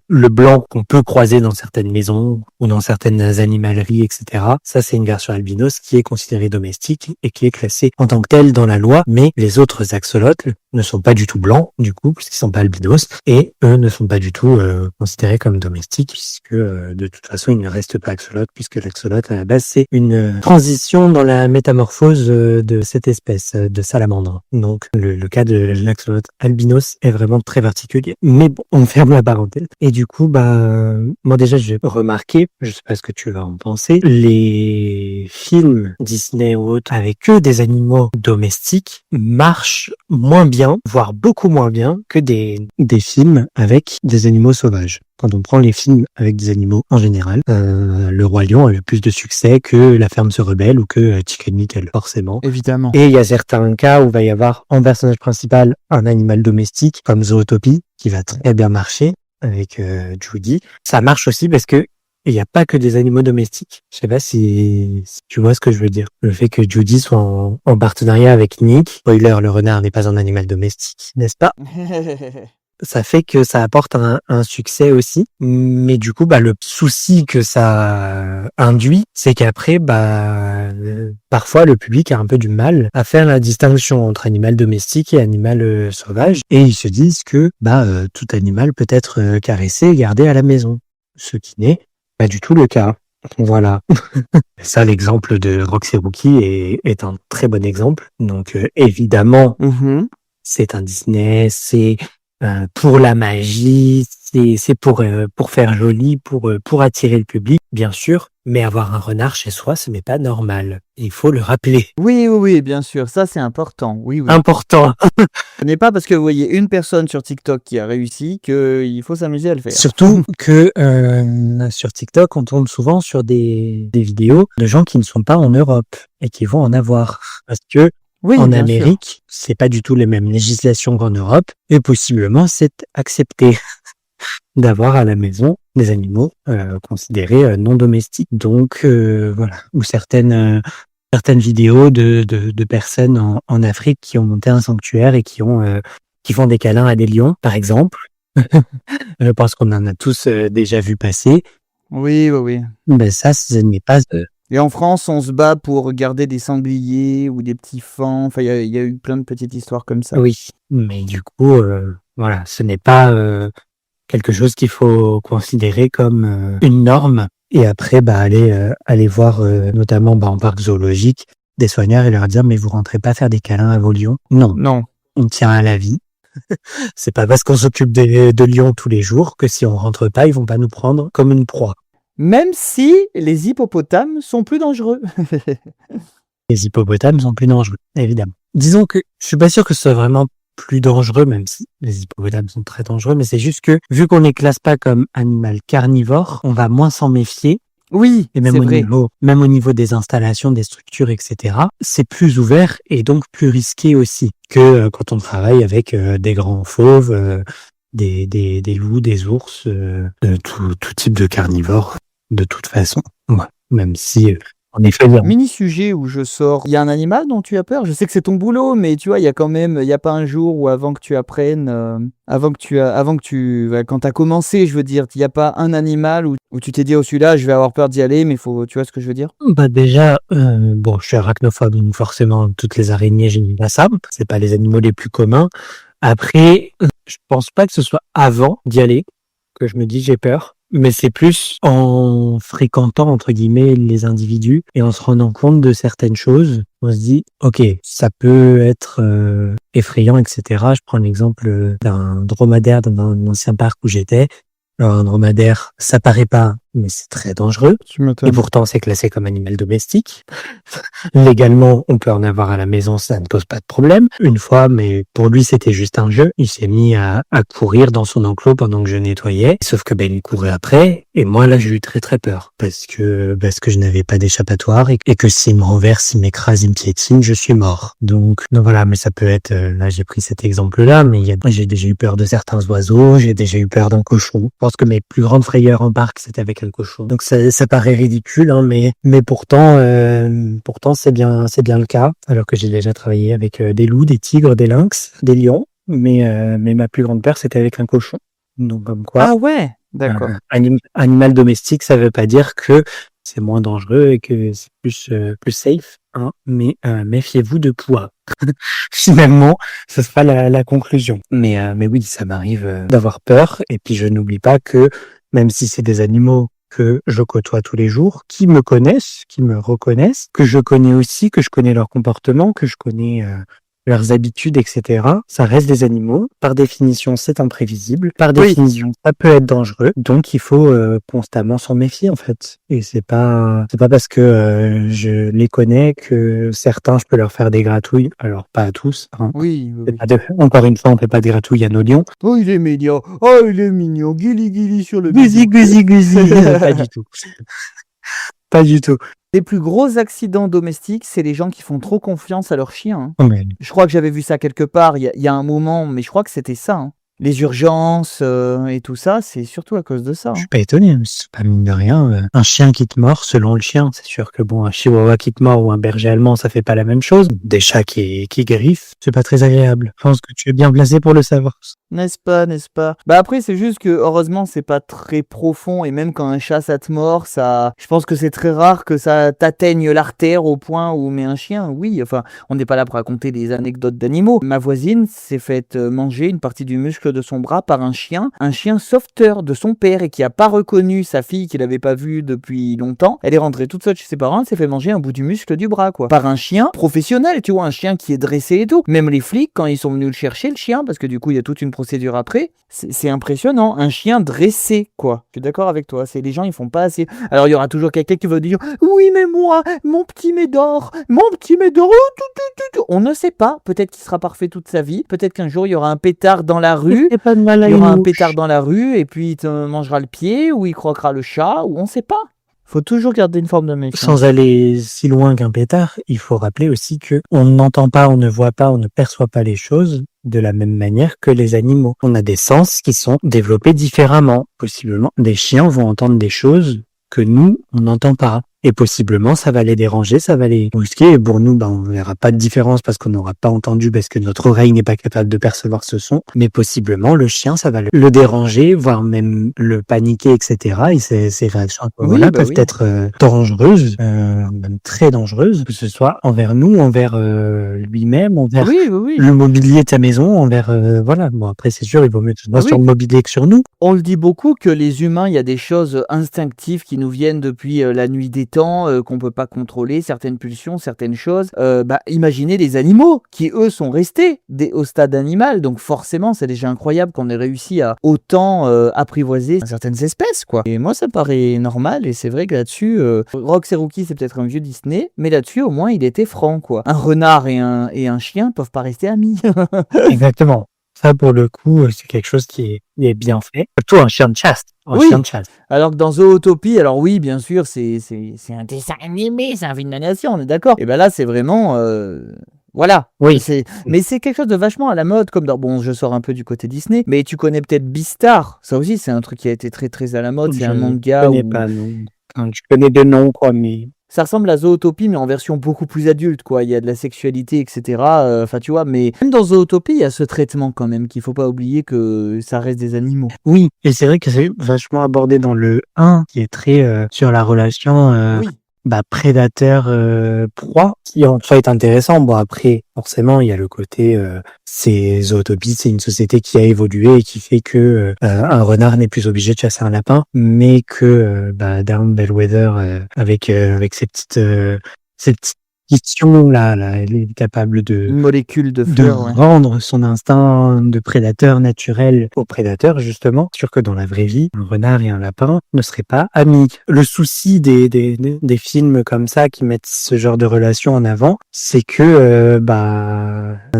le blanc qu'on peut croiser dans certaines maisons ou dans certaines animaleries, etc. Ça, c'est une version albinos qui est considérée domestique et qui est classée en tant que telle dans la loi. Mais les autres axolotls ne sont pas du tout blancs, du coup, puisqu'ils sont pas albinos, et eux ne sont pas du tout considérés comme domestiques, puisque de toute façon, ils ne restent pas axolotls, puisque l'axolotl, à la base, c'est une transition dans la métamorphose de cette espèce de salamandre. Donc, le cas de l'axolotl albinos est vraiment très particulier. Mais bon, on ferme la parenthèse. Et du coup, moi déjà, j'ai remarqué, je sais pas ce que tu vas en penser, les films Disney ou autres avec que des animaux domestiques marchent moins bien, voire beaucoup moins bien que des films avec des animaux sauvages. Quand on prend les films avec des animaux en général, Le Roi Lion a eu plus de succès que La Ferme se rebelle ou que Chicken Little, forcément. Évidemment. Et il y a certains cas où il va y avoir en personnage principal un animal domestique, comme Zootopie, qui va très bien marcher avec Judy. Ça marche aussi parce que il n'y a pas que des animaux domestiques. Je sais pas si tu vois ce que je veux dire. Le fait que Judy soit en partenariat avec Nick, spoiler, le renard n'est pas un animal domestique, n'est-ce pas? Ça fait que ça apporte un succès aussi. Mais du coup, le souci que ça induit, c'est qu'après, parfois, le public a un peu du mal à faire la distinction entre animal domestique et animal sauvage. Et ils se disent que, tout animal peut être caressé et gardé à la maison. Ce qui n'est pas du tout le cas. Voilà. Ça, l'exemple de Roxy Rookie est un très bon exemple. Donc, évidemment, c'est un Disney, c'est pour la magie, c'est pour faire joli, pour attirer le public, bien sûr. Mais avoir un renard chez soi, ce n'est pas normal. Il faut le rappeler. Oui, bien sûr, ça c'est important. Oui. Important. Ce n'est pas parce que vous voyez une personne sur TikTok qui a réussi qu'il faut s'amuser à le faire. Surtout que sur TikTok, on tombe souvent sur des vidéos de gens qui ne sont pas en Europe et qui vont en avoir. Parce que Oui, en bien Amérique, c'est pas du tout les mêmes législations qu'en Europe et possiblement c'est accepté d'avoir à la maison des animaux considérés non domestiques. Donc voilà, ou certaines vidéos de personnes en Afrique qui ont monté un sanctuaire et qui font des câlins à des lions, par exemple. Je pense qu'on en a tous déjà vu passer. Oui. Ça, ce n'est pas... Et en France, on se bat pour garder des sangliers ou des petits fans. Enfin, il y a eu plein de petites histoires comme ça. Oui, mais du coup, voilà, ce n'est pas quelque chose qu'il faut considérer comme une norme. Et après, aller voir, notamment en parc zoologique, des soigneurs et leur dire, mais vous rentrez pas faire des câlins à vos lions? Non, on tient à la vie. C'est pas parce qu'on s'occupe de lions tous les jours que si on rentre pas, ils vont pas nous prendre comme une proie. Même si les hippopotames sont plus dangereux. Les hippopotames sont plus dangereux, évidemment. Disons que je suis pas sûr que ce soit vraiment plus dangereux, même si les hippopotames sont très dangereux, mais c'est juste que, vu qu'on les classe pas comme animal carnivore, on va moins s'en méfier. Oui, et même au niveau des installations, des structures, etc., c'est plus ouvert et donc plus risqué aussi que quand on travaille avec des grands fauves, des loups, des ours, tout type de carnivores, de toute façon. Ouais. Même si, en effet... Mini sujet où je sors, il y a un animal dont tu as peur? Je sais que c'est ton boulot, mais tu vois, il y a pas un jour où avant que tu apprennes, quand t'as commencé, je veux dire, il n'y a pas un animal où tu t'es dit, oh celui-là, je vais avoir peur d'y aller, mais tu vois ce que je veux dire? Déjà, je suis arachnophobe, donc forcément, toutes les araignées, je n'aime pas ça. C'est pas les animaux les plus communs. Après, je pense pas que ce soit avant d'y aller que je me dis j'ai peur. Mais c'est plus en fréquentant, entre guillemets, les individus et en se rendant compte de certaines choses. On se dit, ok, ça peut être effrayant, etc. Je prends l'exemple d'un dromadaire dans un ancien parc où j'étais. Alors, un dromadaire, ça paraît pas mais c'est très dangereux. Tu Et m'étonnes. pourtant, c'est classé comme animal domestique. Légalement, on peut en avoir à la maison, ça ne pose pas de problème. Une fois, mais pour lui, c'était juste un jeu. Il s'est mis à courir dans son enclos pendant que je nettoyais. Sauf que il courait après. Et moi, là, j'ai eu très très peur parce que je n'avais pas d'échappatoire et que s'il me renverse, s'il m'écrase, il me piétine, je suis mort. Donc voilà, mais ça peut être. Là, j'ai pris cet exemple-là, mais j'ai déjà eu peur de certains oiseaux, j'ai déjà eu peur d'un cochon. Je pense que mes plus grandes frayeurs en parc, c'était avec un cochon. Donc ça paraît ridicule, hein, mais pourtant c'est bien le cas. Alors que j'ai déjà travaillé avec des loups, des tigres, des lynx, des lions, mais ma plus grande peur, c'était avec un cochon. Donc comme quoi, Ah ouais, d'accord. animal domestique, ça veut pas dire que c'est moins dangereux et que c'est plus safe, hein, mais méfiez-vous de poids. Finalement, ce sera la conclusion. Mais oui, ça m'arrive d'avoir peur. Et puis je n'oublie pas que même si c'est des animaux que je côtoie tous les jours, qui me connaissent, qui me reconnaissent, que je connais aussi, que je connais leur comportement, que je connais leurs habitudes, etc. Ça reste des animaux. Par définition, c'est imprévisible. Par Oui. définition, ça peut être dangereux. Donc, il faut constamment s'en méfier, en fait. Et c'est pas parce que je les connais que certains, je peux leur faire des gratouilles. Alors, pas à tous, hein. Oui, oui, oui. Encore une fois, on fait pas de gratouilles à nos lions. Oh, il est mignon. Oh, il est mignon. Guili, guili sur le Guzi, bidou. guzi, guzi. Pas du tout. Pas du tout. Les plus gros accidents domestiques, c'est les gens qui font trop confiance à leur chien, hein. Oh, mais Je crois que j'avais vu ça quelque part il y a un moment, mais je crois que c'était ça, hein. Les urgences et tout ça, c'est surtout à cause de ça, je hein. suis pas étonné, c'est pas mine de rien. Un chien qui te mord, selon le chien, c'est sûr que bon, un chihuahua qui te mord ou un berger allemand, ça fait pas la même chose. Des chats qui griffent, c'est pas très agréable. Je pense que tu es bien placé pour le savoir. N'est-ce pas, n'est-ce pas? Bah après, c'est juste que heureusement, c'est pas très profond et même quand un chat ça te mord, je pense que c'est très rare que ça t'atteigne l'artère au point où mais un chien, oui. Enfin, on n'est pas là pour raconter des anecdotes d'animaux. Ma voisine s'est faite manger une partie du muscle de son bras par un chien sauveteur de son père et qui a pas reconnu sa fille qu'il avait pas vue depuis longtemps. Elle est rentrée toute seule chez ses parents, elle s'est fait manger un bout du muscle du bras, quoi. Par un chien professionnel, tu vois, un chien qui est dressé et tout. Même les flics, quand ils sont venus le chercher, le chien, parce que du coup, il y a toute une procédure après, c'est impressionnant. Un chien dressé, quoi. Je suis d'accord avec toi. Les gens, ils font pas assez. Alors, il y aura toujours quelqu'un qui va dire oui, mais moi, mon petit Médor, on ne sait pas. Peut-être qu'il sera parfait toute sa vie. Peut-être qu'un jour, il y aura un pétard dans la rue. C'est pas de mal à Il y aura un une pétard mouche. dans la rue et puis il te mangera le pied ou il croquera le chat ou on sait pas. Faut toujours garder une forme de méfiance. Sans aller si loin qu'un pétard, il faut rappeler aussi que on n'entend pas, on ne voit pas, on ne perçoit pas les choses de la même manière que les animaux. On a des sens qui sont développés différemment. Possiblement, des chiens vont entendre des choses que nous, on n'entend pas. Et possiblement, ça va les déranger, ça va les brusquer. Et pour nous, on verra pas de différence parce qu'on n'aura pas entendu, parce que notre oreille n'est pas capable de percevoir ce son. Mais possiblement, le chien, ça va le déranger, voire même le paniquer, etc. Et ces réactions à ce moment-là peuvent être dangereuses, même très dangereuses, que ce soit envers nous, envers lui-même, envers le mobilier de sa maison, envers voilà. Bon, après, c'est sûr, il vaut mieux que ce soit sur le mobilier que sur nous. On le dit beaucoup que les humains, il y a des choses instinctives qui nous viennent depuis la nuit des temps, qu'on peut pas contrôler, certaines pulsions, certaines choses. Imaginez les animaux qui, eux, sont restés au stade animal. Donc forcément, c'est déjà incroyable qu'on ait réussi à autant apprivoiser certaines espèces, quoi. Et moi, ça me paraît normal. Et c'est vrai que là-dessus, Rox et Rookie, c'est peut-être un vieux Disney, mais là-dessus, au moins, il était franc, quoi. Un renard et un chien peuvent pas rester amis. Exactement. Ça, pour le coup, c'est quelque chose qui est bien fait. Surtout un chien de chasse. Chien de chasse. Alors que dans Zootopie, alors oui, bien sûr, c'est un dessin animé, c'est un film d'animation, on est d'accord. Et ben là, c'est vraiment... Voilà. Oui. Mais c'est quelque chose de vachement à la mode, comme dans... Bon, je sors un peu du côté Disney, mais tu connais peut-être Beastars. Ça aussi, c'est un truc qui a été très très à la mode. C'est un manga Je connais pas, non. Je connais de noms, quoi, mais... Ça ressemble à Zootopie, mais en version beaucoup plus adulte, quoi. Il y a de la sexualité, etc. Enfin, tu vois, mais même dans Zootopie, il y a ce traitement quand même, qu'il faut pas oublier que ça reste des animaux. Oui, et c'est vrai que c'est vachement abordé dans le 1, qui est très sur la relation prédateur-proie, qui en fait est intéressant. Bon, après, forcément, il y a le côté, c'est Zootopie, c'est une société qui a évolué et qui fait que un renard n'est plus obligé de chasser un lapin, mais que Darren Bellwether avec ses petites fiction, là, elle est capable Une molécule de de fleurs, ouais. rendre son instinct de prédateur naturel au prédateur, justement. Sûr que dans la vraie vie, un renard et un lapin ne seraient pas amis. Le souci des films comme ça qui mettent ce genre de relation en avant, c'est que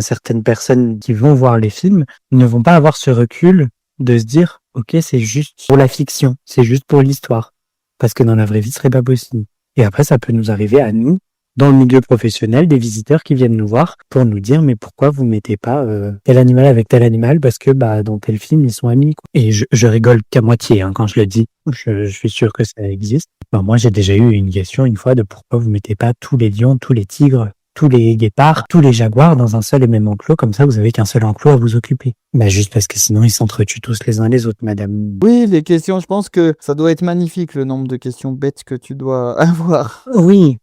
certaines personnes qui vont voir les films ne vont pas avoir ce recul de se dire ok, c'est juste pour la fiction, c'est juste pour l'histoire, parce que dans la vraie vie, ce serait pas possible. Et après, ça peut nous arriver à nous, dans le milieu professionnel, des visiteurs qui viennent nous voir pour nous dire mais pourquoi vous mettez pas tel animal avec tel animal, parce que dans tel film ils sont amis, quoi. Et je rigole qu'à moitié quand je le dis. Je suis sûr que ça existe. Moi j'ai déjà eu une question une fois de pourquoi vous mettez pas tous les lions, tous les tigres, tous les guépards, tous les jaguars dans un seul et même enclos, comme ça vous avez qu'un seul enclos à vous occuper. Juste parce que sinon ils s'entretuent tous les uns les autres, madame. Oui, les questions, je pense que ça doit être magnifique le nombre de questions bêtes que tu dois avoir. Oui,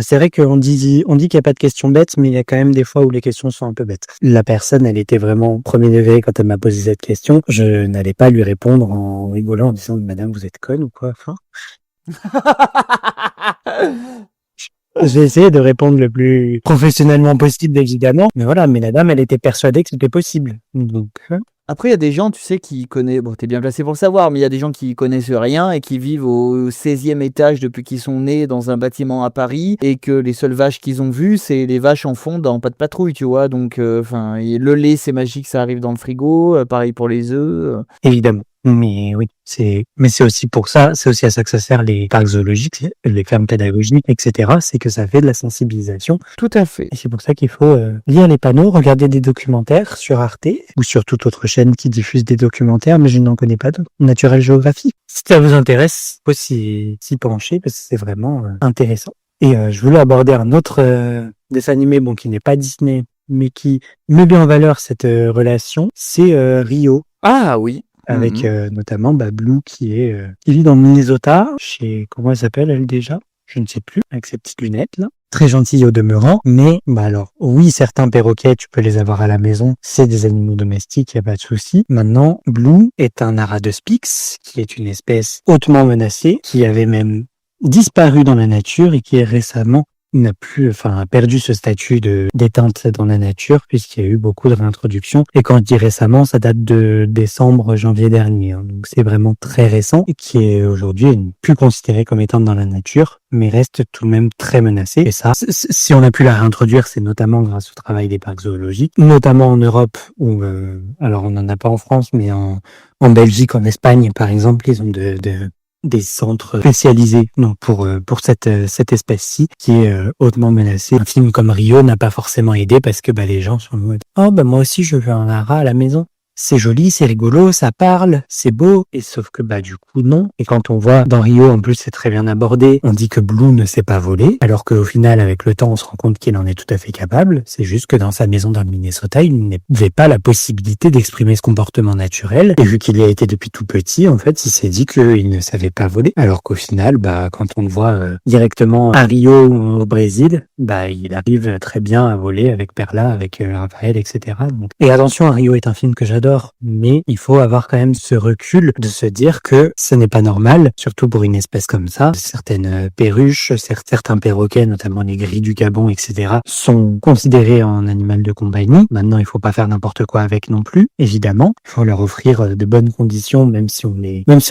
c'est vrai qu'on dit qu'il n'y a pas de questions bêtes, mais il y a quand même des fois où les questions sont un peu bêtes. La personne, elle était vraiment premier degré quand elle m'a posé cette question. Je n'allais pas lui répondre en rigolant en disant madame vous êtes conne ou quoi, J'ai essayé de répondre le plus professionnellement possible, évidemment. Mais voilà, mais la dame, elle était persuadée que c'était possible. Donc, Après, il y a des gens, tu sais, qui connaissent... Bon, t'es bien placé pour le savoir, mais il y a des gens qui connaissent rien et qui vivent au 16e étage depuis qu'ils sont nés dans un bâtiment à Paris et que les seules vaches qu'ils ont vues, c'est les vaches en fond dans Pas de patrouille, tu vois. Donc, le lait, c'est magique, ça arrive dans le frigo. Pareil pour les œufs. évidemment. Mais oui, c'est aussi pour ça, c'est aussi à ça que ça sert les parcs zoologiques, les fermes pédagogiques, etc. C'est que ça fait de la sensibilisation. Tout à fait. Et c'est pour ça qu'il faut lire les panneaux, regarder des documentaires sur Arte ou sur toute autre chaîne qui diffuse des documentaires, mais je n'en connais pas d'autres. Natural Geographic. Si ça vous intéresse, faut s'y pencher parce que c'est vraiment intéressant. Et je voulais aborder un autre dessin animé, qui n'est pas Disney, mais qui met bien en valeur cette relation, c'est Rio. Ah oui. Avec notamment Blue qui vit dans le Minnesota, comment elle s'appelle elle déjà? Je ne sais plus, avec ses petites lunettes là. Très gentille au demeurant, mais alors oui, certains perroquets, tu peux les avoir à la maison, c'est des animaux domestiques, y a pas de souci. Maintenant, Blue est un Aradospix, qui est une espèce hautement menacée, qui avait même disparu dans la nature et qui est récemment a perdu ce statut d'éteinte dans la nature puisqu'il y a eu beaucoup de réintroductions. Et quand je dis récemment, ça date de décembre, janvier dernier. Donc c'est vraiment très récent et qui est aujourd'hui plus considéré comme éteinte dans la nature, mais reste tout de même très menacé. Et ça, si on a pu la réintroduire, c'est notamment grâce au travail des parcs zoologiques, notamment en Europe où, alors on n'en a pas en France, mais en Belgique, en Espagne, par exemple, ils ont des centres spécialisés pour cette espèce-ci qui est hautement menacée. Un film comme Rio n'a pas forcément aidé parce que les gens sont en mode moi aussi je veux un ara à la maison. C'est joli, c'est rigolo, ça parle, c'est beau. Et sauf que du coup non. Et quand on voit dans Rio, en plus c'est très bien abordé, on dit que Blue ne sait pas voler, alors qu'au final avec le temps on se rend compte qu'il en est tout à fait capable. C'est juste que dans sa maison dans le Minnesota, il n'avait pas la possibilité d'exprimer ce comportement naturel. Et vu qu'il y a été depuis tout petit, en fait il s'est dit qu'il ne savait pas voler. Alors qu'au final, quand on le voit directement à Rio au Brésil, il arrive très bien à voler avec Perla, avec Raphaël, etc. Donc... Et attention, Rio est un film que j'adore, mais il faut avoir quand même ce recul de se dire que ce n'est pas normal, surtout pour une espèce comme ça. Certaines perruches, certains perroquets, notamment les gris du Gabon, etc., sont considérés en animal de compagnie. Maintenant, il faut pas faire n'importe quoi avec non plus, évidemment. Il faut leur offrir de bonnes conditions, même si on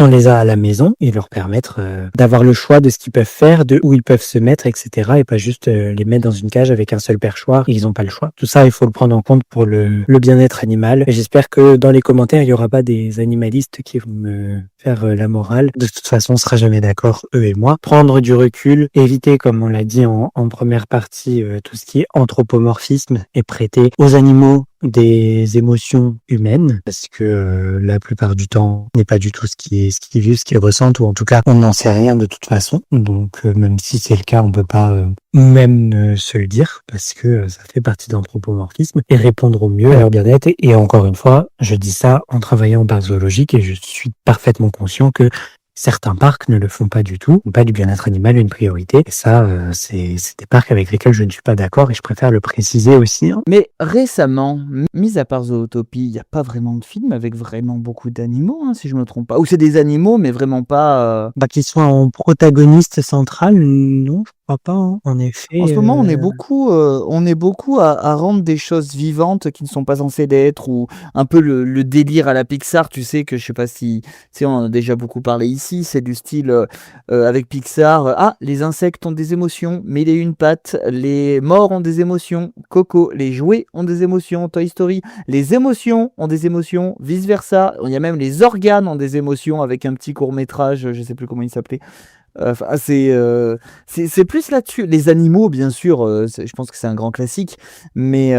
les a à la maison, et leur permettre d'avoir le choix de ce qu'ils peuvent faire, de où ils peuvent se mettre, etc., et pas juste les mettre dans une cage avec un seul perchoir, et ils n'ont pas le choix. Tout ça, il faut le prendre en compte pour le bien-être animal. Et j'espère que dans les commentaires, il n'y aura pas des animalistes qui vont me faire la morale. De toute façon, on sera jamais d'accord, eux et moi. Prendre du recul, éviter, comme on l'a dit en première partie, tout ce qui est anthropomorphisme et prêter aux animaux des émotions humaines, parce que la plupart du temps n'est pas du tout ce qu'ils vivent, ce qu'ils ressentent, ou en tout cas on n'en sait rien de toute façon. Donc même si c'est le cas, on peut pas même se le dire, parce que ça fait partie d'anthropomorphisme, et répondre au mieux à leur bien-être. Et encore une fois, je dis ça en travaillant en parc zoologique, et je suis parfaitement conscient que certains parcs ne le font pas du tout, pas du bien-être animal une priorité. Et ça, c'est des parcs avec lesquels je ne suis pas d'accord et je préfère le préciser aussi. Mais récemment, mis à part Zootopie, il n'y a pas vraiment de film avec vraiment beaucoup d'animaux, si je me trompe pas. Ou c'est des animaux, mais vraiment pas... Qu'ils soient en protagoniste central, non, je crois pas, hein. En En effet, ce moment, on est beaucoup à rendre des choses vivantes qui ne sont pas censées l'être, ou un peu le délire à la Pixar, tu sais, que je sais pas si, tu sais, on en a déjà beaucoup parlé ici, c'est du style, avec Pixar, ah, les insectes ont des émotions, mille et une pattes, les morts ont des émotions, Coco, les jouets ont des émotions, Toy Story, les émotions ont des émotions, vice-versa, il y a même les organes ont des émotions avec un petit court-métrage, je sais plus comment il s'appelait. Enfin, c'est plus là-dessus. Les animaux, bien sûr, je pense que c'est un grand classique, mais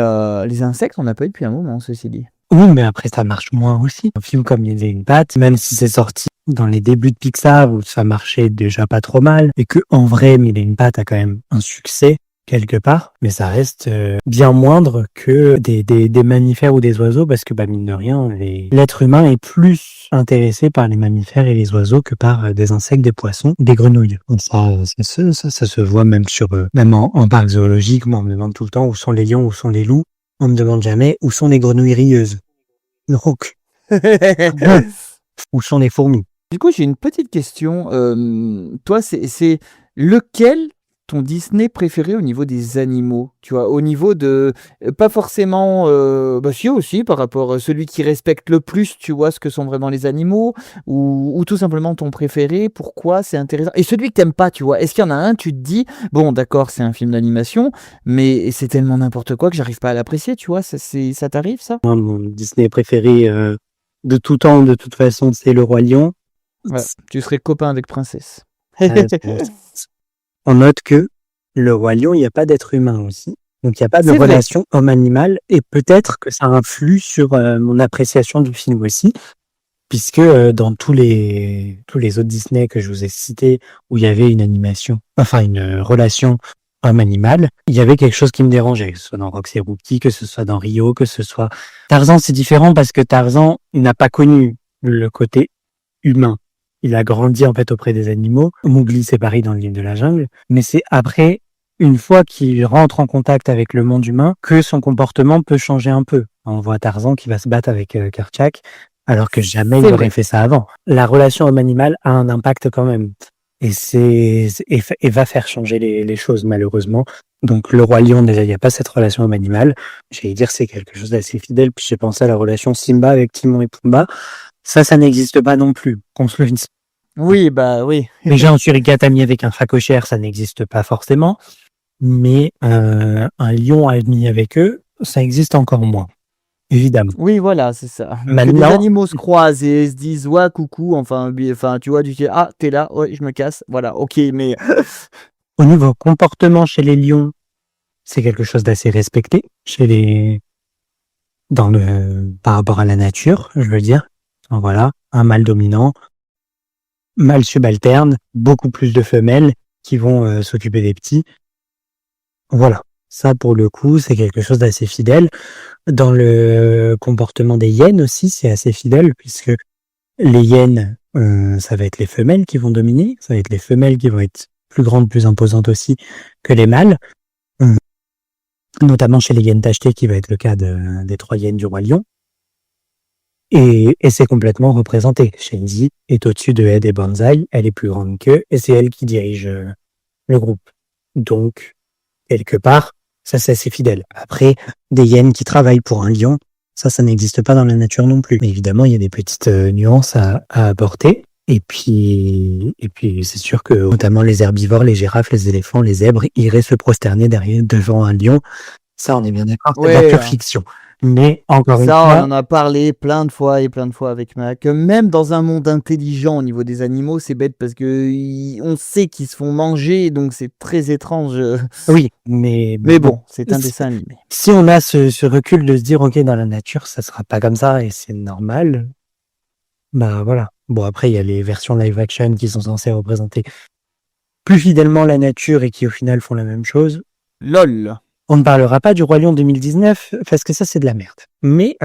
les insectes, on n'a pas eu depuis un moment, ceci dit. oui, mais après, ça marche moins aussi. Un film comme Il y a une patte, même si c'est sorti dans les débuts de Pixar où ça marchait déjà pas trop mal, et que en vrai, Mille et une pattes a quand même un succès quelque part, mais ça reste bien moindre que des mammifères ou des oiseaux, parce que bah, mine de rien, l'être humain est plus intéressé par les mammifères et les oiseaux que par des insectes, des poissons, des grenouilles. Donc ça se voit même même en parc zoologique. Moi, on me demande tout le temps où sont les lions, où sont les loups. On me demande jamais où sont les grenouilles rieuses. Donc, où sont les fourmis? Du coup, j'ai une petite question. Toi, c'est lequel ton Disney préféré au niveau des animaux? Tu vois, au niveau de... pas forcément... bah si aussi, par rapport à celui qui respecte le plus, tu vois, ce que sont vraiment les animaux, ou tout simplement ton préféré, pourquoi c'est intéressant. Et celui que t'aimes pas, tu vois, est-ce qu'il y en a un, tu te dis, bon, d'accord, c'est un film d'animation, mais c'est tellement n'importe quoi que j'arrive pas à l'apprécier, tu vois, ça t'arrive, ça? Moi, mon Disney préféré de tout temps, de toute façon, c'est Le Roi Lion. Ouais, tu serais copain avec Princesse. On note que Le Roi Lion, il n'y a pas d'être humain aussi. Donc, il n'y a pas de C'est vrai. relation homme-animal. Et peut-être que ça influe sur mon appréciation du film aussi. Puisque dans tous les autres Disney que je vous ai cités, où il y avait une animation, enfin une relation homme-animal, il y avait quelque chose qui me dérangeait, que ce soit dans Roxy Rookie, que ce soit dans Rio, que ce soit... Tarzan, c'est différent parce que Tarzan, il n'a pas connu le côté humain. Il a grandi en fait auprès des animaux. Mowgli, c'est pareil dans le livre de la jungle. Mais c'est après, une fois qu'il rentre en contact avec le monde humain, que son comportement peut changer un peu. On voit Tarzan qui va se battre avec Kerchak, alors que jamais il C'est aurait vrai. fait ça avant. La relation homme-animal a un impact quand même. Et va faire changer les choses, malheureusement. Donc, Le Roi Lion, déjà, il n'y a pas cette relation homme-animal. J'allais dire, c'est quelque chose d'assez fidèle. Puis j'ai pensé à la relation Simba avec Timon et Pumba. Ça n'existe pas non plus. Qu'on se le dise. Oui, bah oui. Déjà, un surikatami avec un phacochère, ça n'existe pas forcément. Mais un lion ami avec eux, ça existe encore moins. Évidemment. Oui, voilà, c'est ça. Que des Maintenant, animaux se croisent et se disent ouais, coucou, enfin, enfin, tu vois, du style, ah, t'es là, ouais, je me casse, voilà, ok, mais au niveau comportement chez les lions, c'est quelque chose d'assez respecté par rapport à la nature, je veux dire. Donc voilà, un mâle dominant, mâle subalterne, beaucoup plus de femelles qui vont s'occuper des petits. Voilà. Ça, pour le coup, c'est quelque chose d'assez fidèle. Dans le comportement des hyènes aussi, c'est assez fidèle puisque les hyènes, ça va être les femelles qui vont dominer. Ça va être les femelles qui vont être plus grandes, plus imposantes aussi que les mâles. Notamment chez les hyènes tachetées, qui va être le cas des 3 hyènes du Roi Lion. Et c'est complètement représenté. Shenzi est au-dessus de Ed et Banzai, elle est plus grande qu'eux, et c'est elle qui dirige le groupe. Donc, quelque part, ça c'est assez fidèle. Après, des hyènes qui travaillent pour un lion, ça n'existe pas dans la nature non plus. Mais évidemment, il y a des petites nuances à apporter. Et puis c'est sûr que notamment les herbivores, les girafes, les éléphants, les zèbres iraient se prosterner devant un lion. Ça, on est bien d'accord, c'est de la ouais, pure fiction. Mais encore une ça, on fois, en a parlé plein de fois et plein de fois avec Mac. Même dans un monde intelligent au niveau des animaux, c'est bête parce que on sait qu'ils se font manger, donc c'est très étrange. oui, mais Mais bon, c'est un dessin animé. si on a ce recul de se dire, ok, dans la nature, ça sera pas comme ça et c'est normal, bah voilà. Bon, après, il y a les versions live action qui sont censées représenter plus fidèlement la nature et qui au final font la même chose. LOL. On ne parlera pas du Roi Lion 2019 parce que ça, c'est de la merde. Mais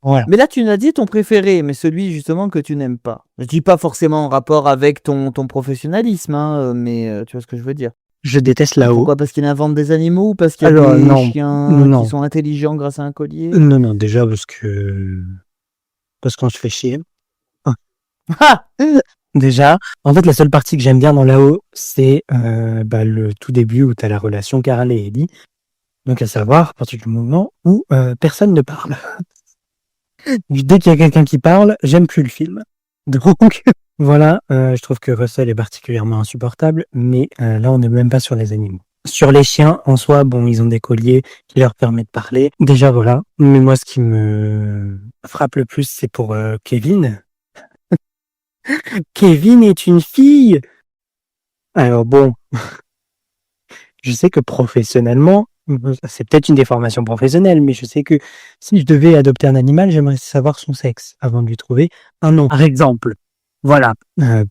voilà. Mais là, tu nous as dit ton préféré, mais celui justement que tu n'aimes pas. Je dis pas forcément en rapport avec ton professionnalisme, hein, mais tu vois ce que je veux dire. Je déteste là-haut. Pourquoi? Parce qu'il invente des animaux ou parce qu'il y a Alors, des non, chiens non. qui sont intelligents grâce à un collier? Non, déjà parce qu'on se fait chier. Ah! Déjà, en fait, la seule partie que j'aime bien dans là-haut, c'est le tout début où t'as la relation Carl et Ellie. Donc à savoir, à partir du moment où personne ne parle. Dès qu'il y a quelqu'un qui parle, j'aime plus le film. Donc voilà, je trouve que Russell est particulièrement insupportable, mais là on n'est même pas sur les animaux. Sur les chiens, en soi, bon, ils ont des colliers qui leur permettent de parler. Déjà voilà, mais moi ce qui me frappe le plus, c'est pour Kevin. Kevin est une fille. Alors bon, je sais que professionnellement, c'est peut-être une déformation professionnelle, mais je sais que si je devais adopter un animal, j'aimerais savoir son sexe avant de lui trouver un nom. Par exemple, voilà,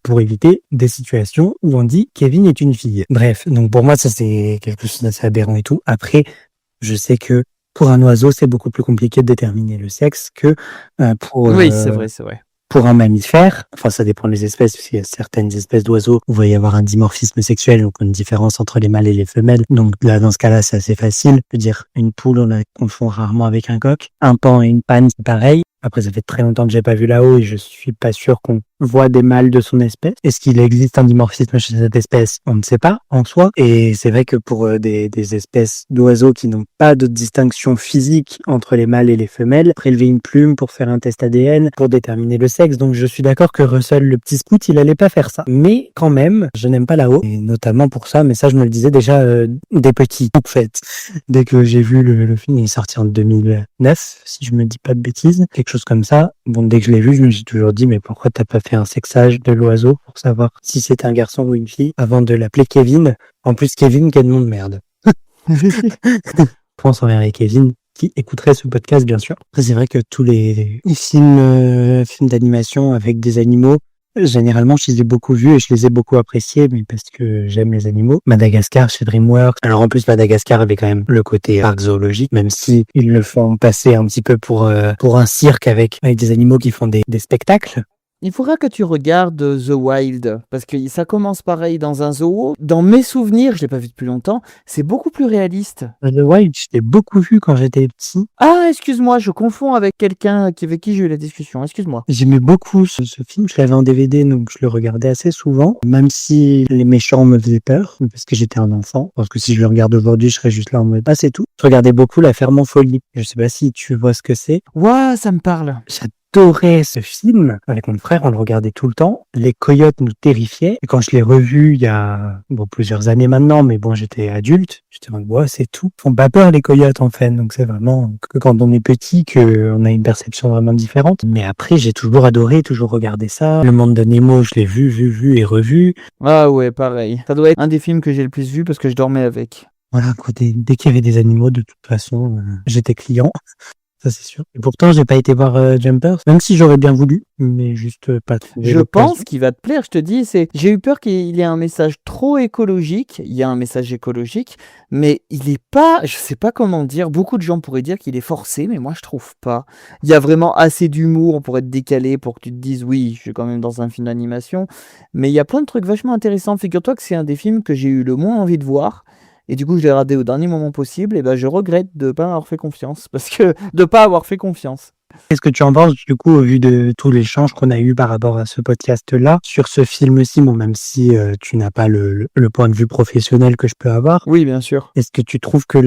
pour éviter des situations où on dit Kevin est une fille. Bref, donc pour moi, ça c'est quelque chose d'assez aberrant et tout. Après, je sais que pour un oiseau, c'est beaucoup plus compliqué de déterminer le sexe que pour Oui, c'est vrai, c'est vrai. pour un mammifère. Enfin, ça dépend des espèces, parce qu'il y a certaines espèces d'oiseaux où il va y avoir un dimorphisme sexuel, donc une différence entre les mâles et les femelles. Donc là, dans ce cas-là, c'est assez facile. Je veux dire, une poule, on la confond rarement avec un coq. Un paon et une panne, c'est pareil. Après, ça fait très longtemps que j'ai pas vu là-haut et je suis pas sûr qu'on voit des mâles de son espèce. Est-ce qu'il existe un dimorphisme chez cette espèce? On ne sait pas, en soi. Et c'est vrai que pour des espèces d'oiseaux qui n'ont pas de distinction physique entre les mâles et les femelles, prélever une plume pour faire un test ADN, pour déterminer le sexe. Donc je suis d'accord que Russell, le petit scout, il allait pas faire ça. Mais quand même, je n'aime pas là-haut. Et notamment pour ça, mais ça, je me le disais déjà des petits, en fait. Dès que j'ai vu le film, il est sorti en 2009, si je me dis pas de bêtises. Quelque chose comme ça. Bon, dès que je l'ai vu, je me suis toujours dit, mais pourquoi t'as pas fait un sexage de l'oiseau pour savoir si c'était un garçon ou une fille avant de l'appeler Kevin? En plus, Kevin, quel nom de merde. France envers les Kevin qui écouterait ce podcast, bien sûr. Après, c'est vrai que tous les films d'animation avec des animaux, généralement, je les ai beaucoup vus et je les ai beaucoup appréciés, mais parce que j'aime les animaux. Madagascar chez DreamWorks. Alors en plus, Madagascar avait quand même le côté parc zoologique, même si ils le font passer un petit peu pour un cirque avec des animaux qui font des spectacles. Il faudra que tu regardes The Wild, parce que ça commence pareil dans un zoo. Dans mes souvenirs, je l'ai pas vu depuis longtemps, c'est beaucoup plus réaliste. The Wild, je l'ai beaucoup vu quand j'étais petit. Ah, excuse-moi, je confonds avec quelqu'un avec qui j'ai eu la discussion, excuse-moi. J'aimais beaucoup ce film, je l'avais en DVD, donc je le regardais assez souvent, même si les méchants me faisaient peur, parce que j'étais un enfant. Parce que si je le regarde aujourd'hui, je serais juste là en mode, ah, c'est tout. Je regardais beaucoup La Ferme en folie. Je sais pas si tu vois ce que c'est. Ouah, ça me parle. J'adorais ce film. Avec mon frère, on le regardait tout le temps. Les coyotes nous terrifiaient. Et quand je l'ai revu il y a plusieurs années maintenant, mais bon, j'étais adulte, j'étais en mode, ouais, c'est tout. Ils font pas peur les coyotes en fait. Donc c'est vraiment que quand on est petit qu'on a une perception vraiment différente. Mais après, j'ai toujours adoré, toujours regardé ça. Le Monde de Nemo, je l'ai vu et revu. Ah ouais, pareil. Ça doit être un des films que j'ai le plus vu parce que je dormais avec. Voilà, quoi, dès qu'il y avait des animaux, de toute façon, j'étais client. Ça, c'est sûr. Et pourtant, j'ai pas été voir Jumpers, même si j'aurais bien voulu, mais juste pas trouvé Je l'occasion. pense qu'il va te plaire, je te dis, j'ai eu peur qu'il y ait un message trop écologique. Il y a un message écologique, mais il est pas, je sais pas comment dire, beaucoup de gens pourraient dire qu'il est forcé, mais moi je trouve pas. Il y a vraiment assez d'humour pour être décalé, pour que tu te dises, oui, je suis quand même dans un film d'animation, mais il y a plein de trucs vachement intéressants. Figure-toi que c'est un des films que j'ai eu le moins envie de voir. Et du coup, je l'ai raté au dernier moment possible. Et ben, je regrette de ne pas avoir fait confiance. De pas avoir fait confiance. Qu'est-ce que tu en penses, du coup, au vu de tout l'échange qu'on a eu par rapport à ce podcast-là, sur ce film-ci, bon, même si tu n'as pas le point de vue professionnel que je peux avoir. Oui, bien sûr. Est-ce que tu trouves que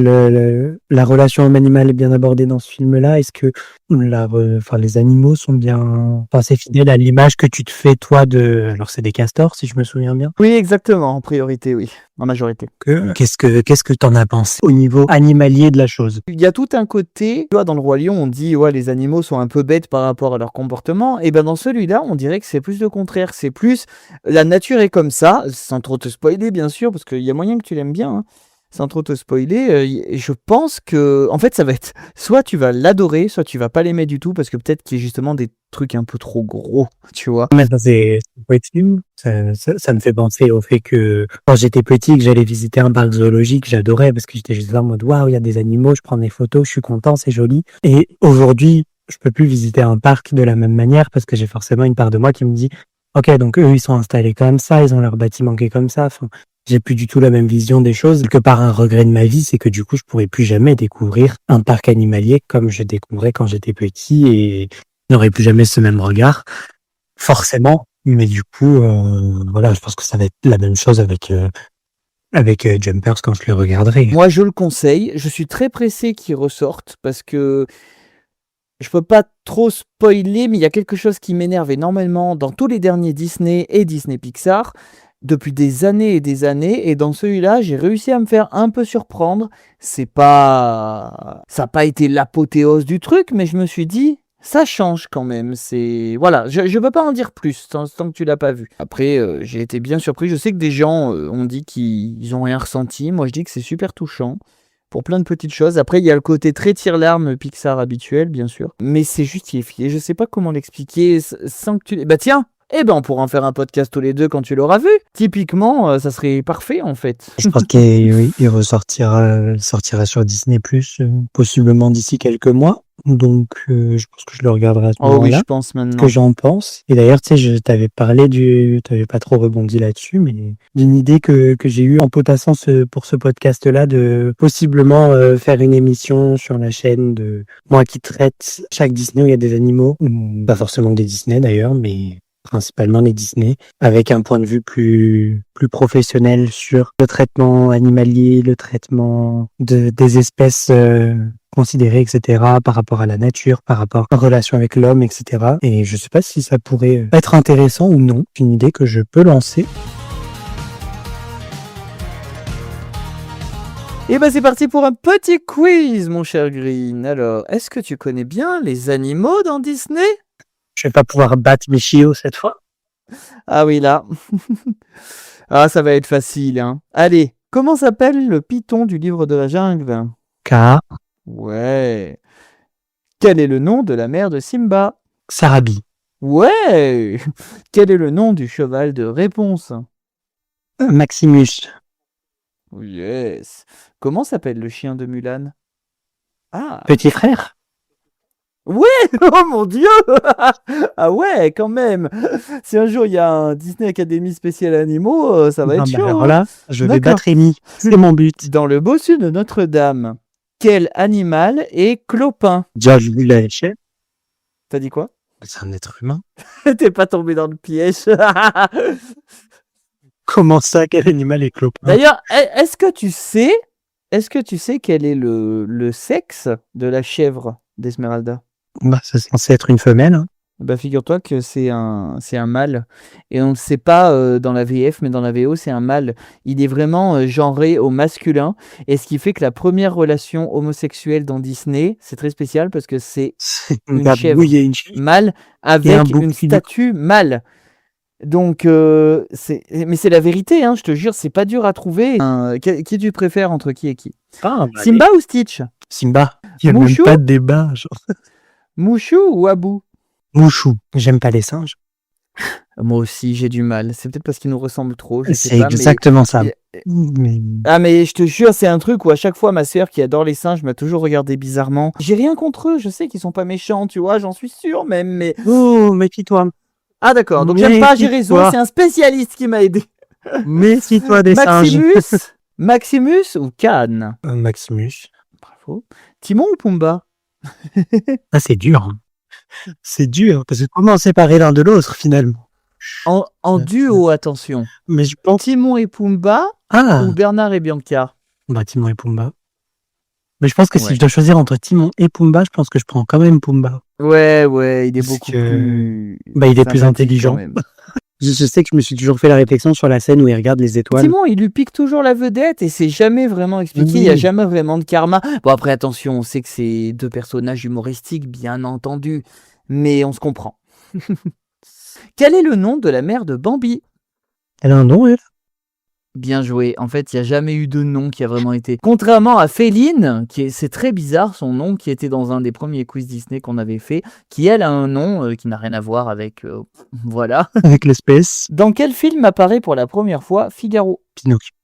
la relation homme-animal est bien abordée dans ce film-là? Est-ce que les animaux sont bien assez fidèles à l'image que tu te fais, toi, alors c'est des castors, si je me souviens bien? Oui, exactement. En priorité, oui. En majorité. Qu'est-ce que t'en as pensé au niveau animalier de la chose? Il y a tout un côté, tu vois, dans le Roi Lion, on dit, ouais, les animaux sont un peu bêtes par rapport à leur comportement. Et ben, dans celui-là, on dirait que c'est plus le contraire. C'est plus, la nature est comme ça, sans trop te spoiler, bien sûr, parce qu'il y a moyen que tu l'aimes bien, hein. Sans trop te spoiler, je pense que, en fait, ça va être, soit tu vas l'adorer, soit tu vas pas l'aimer du tout, parce que peut-être qu'il y a justement des trucs un peu trop gros, tu vois. Maintenant, c'est film. Ça me fait penser au fait que quand j'étais petit, que j'allais visiter un parc zoologique, j'adorais parce que j'étais juste là en mode waouh, il y a des animaux, je prends des photos, je suis content, c'est joli. Et aujourd'hui, je peux plus visiter un parc de la même manière parce que j'ai forcément une part de moi qui me dit ok, donc eux, ils sont installés comme ça, ils ont leur bâtiment qui est comme ça. Enfin, j'ai plus du tout la même vision des choses. Que par un regret de ma vie, c'est que du coup, je pourrais plus jamais découvrir un parc animalier comme je découvrais quand j'étais petit et je n'aurais plus jamais ce même regard. Forcément, Mais du coup, voilà, je pense que ça va être la même chose avec Jumpers quand je le regarderai. Moi, je le conseille. Je suis très pressé qu'il ressorte parce que je peux pas trop spoiler, mais il y a quelque chose qui m'énerve énormément dans tous les derniers Disney et Disney Pixar depuis des années et des années. Et dans celui-là, j'ai réussi à me faire un peu surprendre. Ça n'a pas été l'apothéose du truc, mais je me suis dit, ça change quand même. Voilà, je ne peux pas en dire plus tant que tu l'as pas vu. Après, j'ai été bien surpris. Je sais que des gens ont dit qu'ils n'ont rien ressenti. Moi, je dis que c'est super touchant pour plein de petites choses. Après, il y a le côté très tire-larme Pixar habituel, bien sûr. Mais c'est justifié. Je sais pas comment l'expliquer sans que tu... Bah tiens, on pourra en faire un podcast tous les deux quand tu l'auras vu. Typiquement, ça serait parfait, en fait. Je pense qu'il sortira sur Disney+, possiblement d'ici quelques mois. Donc, je pense que je le regarderai à ce Oh oui, moment-là. je pense Ce maintenant. que j'en pense. Et d'ailleurs, tu sais, je t'avais parlé t'avais pas trop rebondi là-dessus, mais d'une idée que j'ai eue en potassant pour ce podcast-là de possiblement faire une émission sur la chaîne de moi qui traite chaque Disney où il y a des animaux, pas forcément des Disney d'ailleurs, mais principalement les Disney, avec un point de vue plus professionnel sur le traitement animalier, le traitement des espèces considérées, etc., par rapport à la nature, par rapport en relation avec l'homme, etc. Et je sais pas si ça pourrait être intéressant ou non. C'est une idée que je peux lancer. Et c'est parti pour un petit quiz, mon cher Green. Alors, est-ce que tu connais bien les animaux dans Disney? Je vais pas pouvoir battre Michio cette fois. Ah oui, là. Ah, ça va être facile, hein. Allez, comment s'appelle le python du livre de la jungle? K. Ouais. Quel est le nom de la mère de Simba? Sarabi. Ouais. Quel est le nom du cheval de réponse? Maximus. Yes. Comment s'appelle le chien de Mulan? Ah. Petit frère. Ouais. Oh mon Dieu. Ah ouais, quand même. Si un jour il y a un Disney Academy spécial animaux, ça va être chaud. Alors hein. là, je vais D'accord. battre Amy. C'est mon but. Dans le bossu de Notre-Dame, quel animal est Clopin? Déjà, je vu la échelle. T'as dit quoi? C'est un être humain. T'es pas tombé dans le piège. Comment ça, quel animal est Clopin? D'ailleurs, est-ce que tu sais quel est le sexe de la chèvre d'Esmeralda? Bah, c'est censé être une femelle. Hein. Figure-toi que c'est un mâle. Et on ne le sait pas dans la VF, mais dans la VO, c'est un mâle. Il est vraiment genré au masculin. Et ce qui fait que la première relation homosexuelle dans Disney, c'est très spécial parce que c'est une chèvre mâle avec une statue mâle. Donc, mais c'est la vérité, hein, je te jure, c'est pas dur à trouver. Qui tu préfères entre qui et qui? Simba ou Stitch? Simba. Il n'y a même pas de débat. Genre. Mouchou ou Abou? Mouchou. J'aime pas les singes. Moi aussi, j'ai du mal. C'est peut-être parce qu'ils nous ressemblent trop. C'est exactement ça. Ah, mais je te jure, c'est un truc où à chaque fois, ma sœur qui adore les singes m'a toujours regardé bizarrement. J'ai rien contre eux, je sais qu'ils sont pas méchants, tu vois, j'en suis sûr même, mais... Oh, méfie-toi. Ah d'accord, donc j'aime pas, j'ai raison, c'est un spécialiste qui m'a aidé. Méfie-toi des singes. Maximus ou Khan? Maximus. Bravo. Timon ou Pumba? Ah, c'est dur. Hein. C'est dur, parce que comment séparer l'un de l'autre, finalement? En duo, attention. Mais je pense... Timon et Pumba ou Bernard et Bianca? Bah, Timon et Pumba. Mais je pense que si je dois choisir entre Timon et Pumba, je pense que je prends quand même Pumba. Ouais, il est beaucoup plus... Bah, il est plus intelligent. Je sais que je me suis toujours fait la réflexion sur la scène où il regarde les étoiles. Timon, il lui pique toujours la vedette et c'est jamais vraiment expliqué. Oui. Il n'y a jamais vraiment de karma. Bon, après, attention, on sait que c'est deux personnages humoristiques, bien entendu. Mais on se comprend. Quel est le nom de la mère de Bambi? Elle a un nom, elle? Bien joué. En fait, il n'y a jamais eu de nom qui a vraiment été... Contrairement à Féline, c'est très bizarre, son nom, qui était dans un des premiers quiz Disney qu'on avait fait, qui, elle, a un nom qui n'a rien à voir avec... voilà. Avec l'espèce. Dans quel film apparaît pour la première fois Figaro? Pinocchio.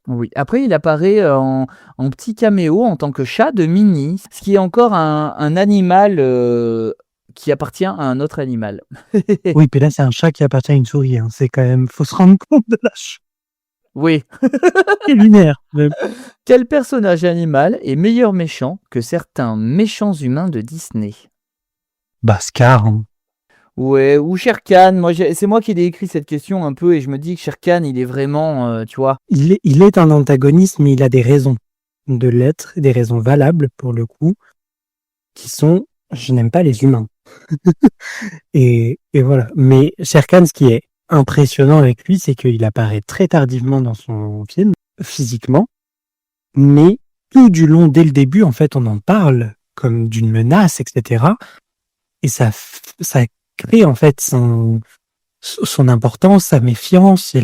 Oui. Après, il apparaît en petit caméo en tant que chat de Minnie, ce qui est encore un animal... qui appartient à un autre animal. Oui, puis là, c'est un chat qui appartient à une souris. Hein. C'est quand même... Faut se rendre compte de la chose. Oui. C'est lunaire. Quel personnage animal est meilleur méchant que certains méchants humains de Disney? Bah, Scar. Hein. Ouais, ou Shere Khan. Moi, c'est moi qui ai écrit cette question un peu et je me dis que Shere Khan, il est vraiment, tu vois. Il est un antagoniste, mais il a des raisons de l'être, des raisons valables pour le coup, qui sont je n'aime pas les humains. Et voilà. Mais Shere Khan, ce qui est impressionnant avec lui, c'est qu'il apparaît très tardivement dans son film, physiquement, mais tout du long, dès le début, en fait, on en parle comme d'une menace, etc. Et ça crée en fait son importance, sa méfiance et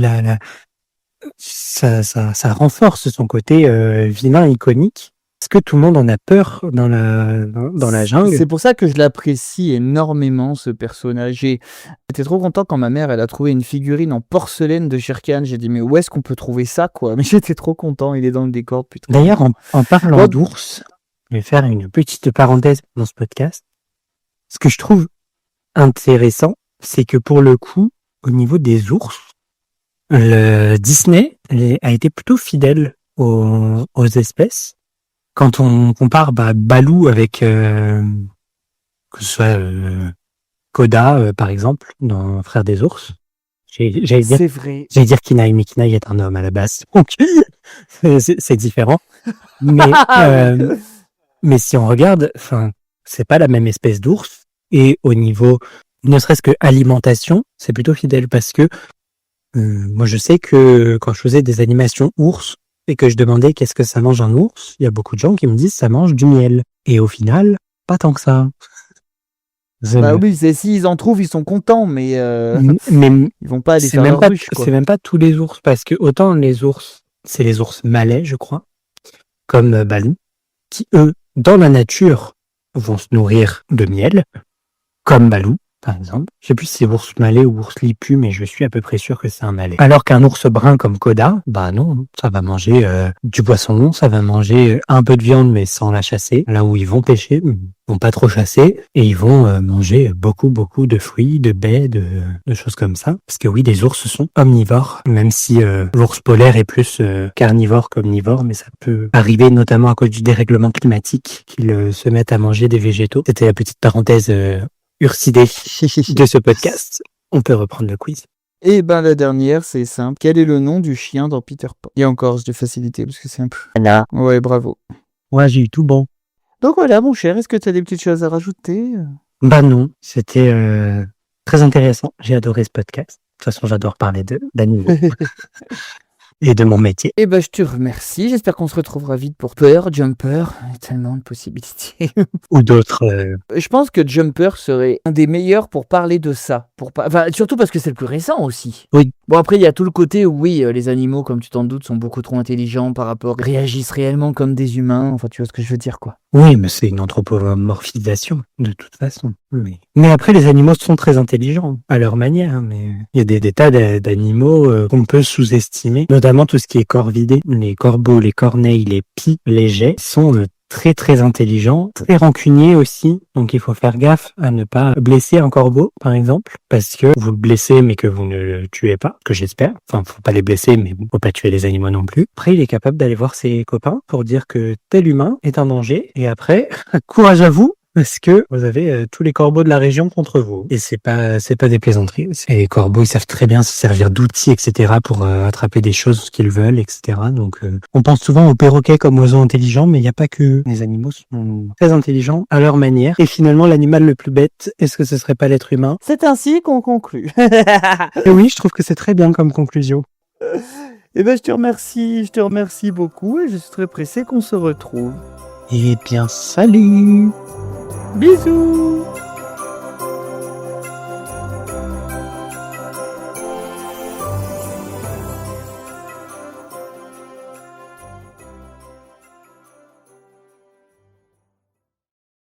ça renforce son côté vilain, iconique. Est-ce que tout le monde en a peur dans la jungle? C'est pour ça que je l'apprécie énormément, ce personnage. J'étais trop content quand ma mère, elle a trouvé une figurine en porcelaine de Shere Khan. J'ai dit, mais où est-ce qu'on peut trouver ça, quoi? Mais j'étais trop content, il est dans le décor depuis très D'ailleurs, longtemps. en parlant Bon, d'ours, je vais faire une petite parenthèse dans ce podcast. Ce que je trouve intéressant, c'est que pour le coup, au niveau des ours, le Disney a été plutôt fidèle aux espèces. Quand on compare Baloo avec que ce soit Koda par exemple dans Frères des ours, j'allais c'est vrai. dire Kinaï, mais Kinaï est un homme à la base, donc c'est différent. Mais mais si on regarde, enfin c'est pas la même espèce d'ours et au niveau ne serait-ce que alimentation, c'est plutôt fidèle parce que moi je sais que quand je faisais des animations ours et que je demandais qu'est-ce que ça mange un ours, il y a beaucoup de gens qui me disent ça mange du miel. Et au final, pas tant que ça. Bah oui, s'ils en trouvent, ils sont contents, mais Mais ils vont pas aller c'est faire même leur pas, ruche, quoi. c'est même pas tous les ours, parce que autant les ours, c'est les ours malais, je crois, comme Balou, qui eux, dans la nature, vont se nourrir de miel, comme Balou, par exemple. Je sais plus si c'est ours malais ou ours lipu, mais je suis à peu près sûr que c'est un malais. Alors qu'un ours brun comme Koda, bah non, ça va manger du poisson, ça va manger un peu de viande, mais sans la chasser. Là où ils vont pêcher, ils vont pas trop chasser, et ils vont manger beaucoup de fruits, de baies, de choses comme ça. Parce que oui, les ours sont omnivores, même si l'ours polaire est plus carnivore qu'omnivore, mais ça peut arriver notamment à cause du dérèglement climatique qu'ils se mettent à manger des végétaux. C'était la petite parenthèse ursidée de ce podcast. On peut reprendre le quiz. Et ben la dernière, c'est simple. Quel est le nom du chien dans Peter Pan? Et encore, je l'ai facilité parce que c'est un peu... Voilà. Ouais, bravo. Ouais, j'ai eu tout bon. Donc voilà, mon cher, est-ce que tu as des petites choses à rajouter? Bah non, c'était très intéressant. J'ai adoré ce podcast. De toute façon, j'adore parler d'animaux et de mon métier. Eh ben, je te remercie. J'espère qu'on se retrouvera vite pour Peur, Jumper. Il y a tellement de possibilités. Ou d'autres. Je pense que Jumper serait un des meilleurs pour parler de ça. Enfin, surtout parce que c'est le plus récent aussi. Oui. Bon, après, il y a tout le côté où, oui, les animaux, comme tu t'en doutes, sont beaucoup trop intelligents par rapport... réagissent réellement comme des humains. Enfin, tu vois ce que je veux dire, quoi. Oui, mais c'est une anthropomorphisation, de toute façon. Mais après, les animaux sont très intelligents, à leur manière. Mais il y a des tas d'animaux qu'on peut sous-estimer, notamment tout ce qui est corvidé. Les corbeaux, les corneilles, les pies, les geais sont très très intelligents, très rancuniers aussi. Donc il faut faire gaffe à ne pas blesser un corbeau, par exemple, parce que vous le blessez mais que vous ne le tuez pas, que j'espère. Enfin, faut pas les blesser, mais faut pas tuer les animaux non plus. Après, il est capable d'aller voir ses copains pour dire que tel humain est un danger. Et après, courage à vous, parce que vous avez tous les corbeaux de la région contre vous. Et c'est pas des plaisanteries. Les corbeaux, ils savent très bien se servir d'outils, etc. pour attraper des choses qu'ils veulent, etc. Donc, on pense souvent aux perroquets comme oiseaux intelligents, mais il n'y a pas que. Les animaux sont très intelligents à leur manière. Et finalement, l'animal le plus bête, est-ce que ce serait pas l'être humain? C'est ainsi qu'on conclut. Et oui, je trouve que c'est très bien comme conclusion. Eh ben, je te remercie beaucoup et je suis très pressé qu'on se retrouve. Eh bien, salut! Bisous!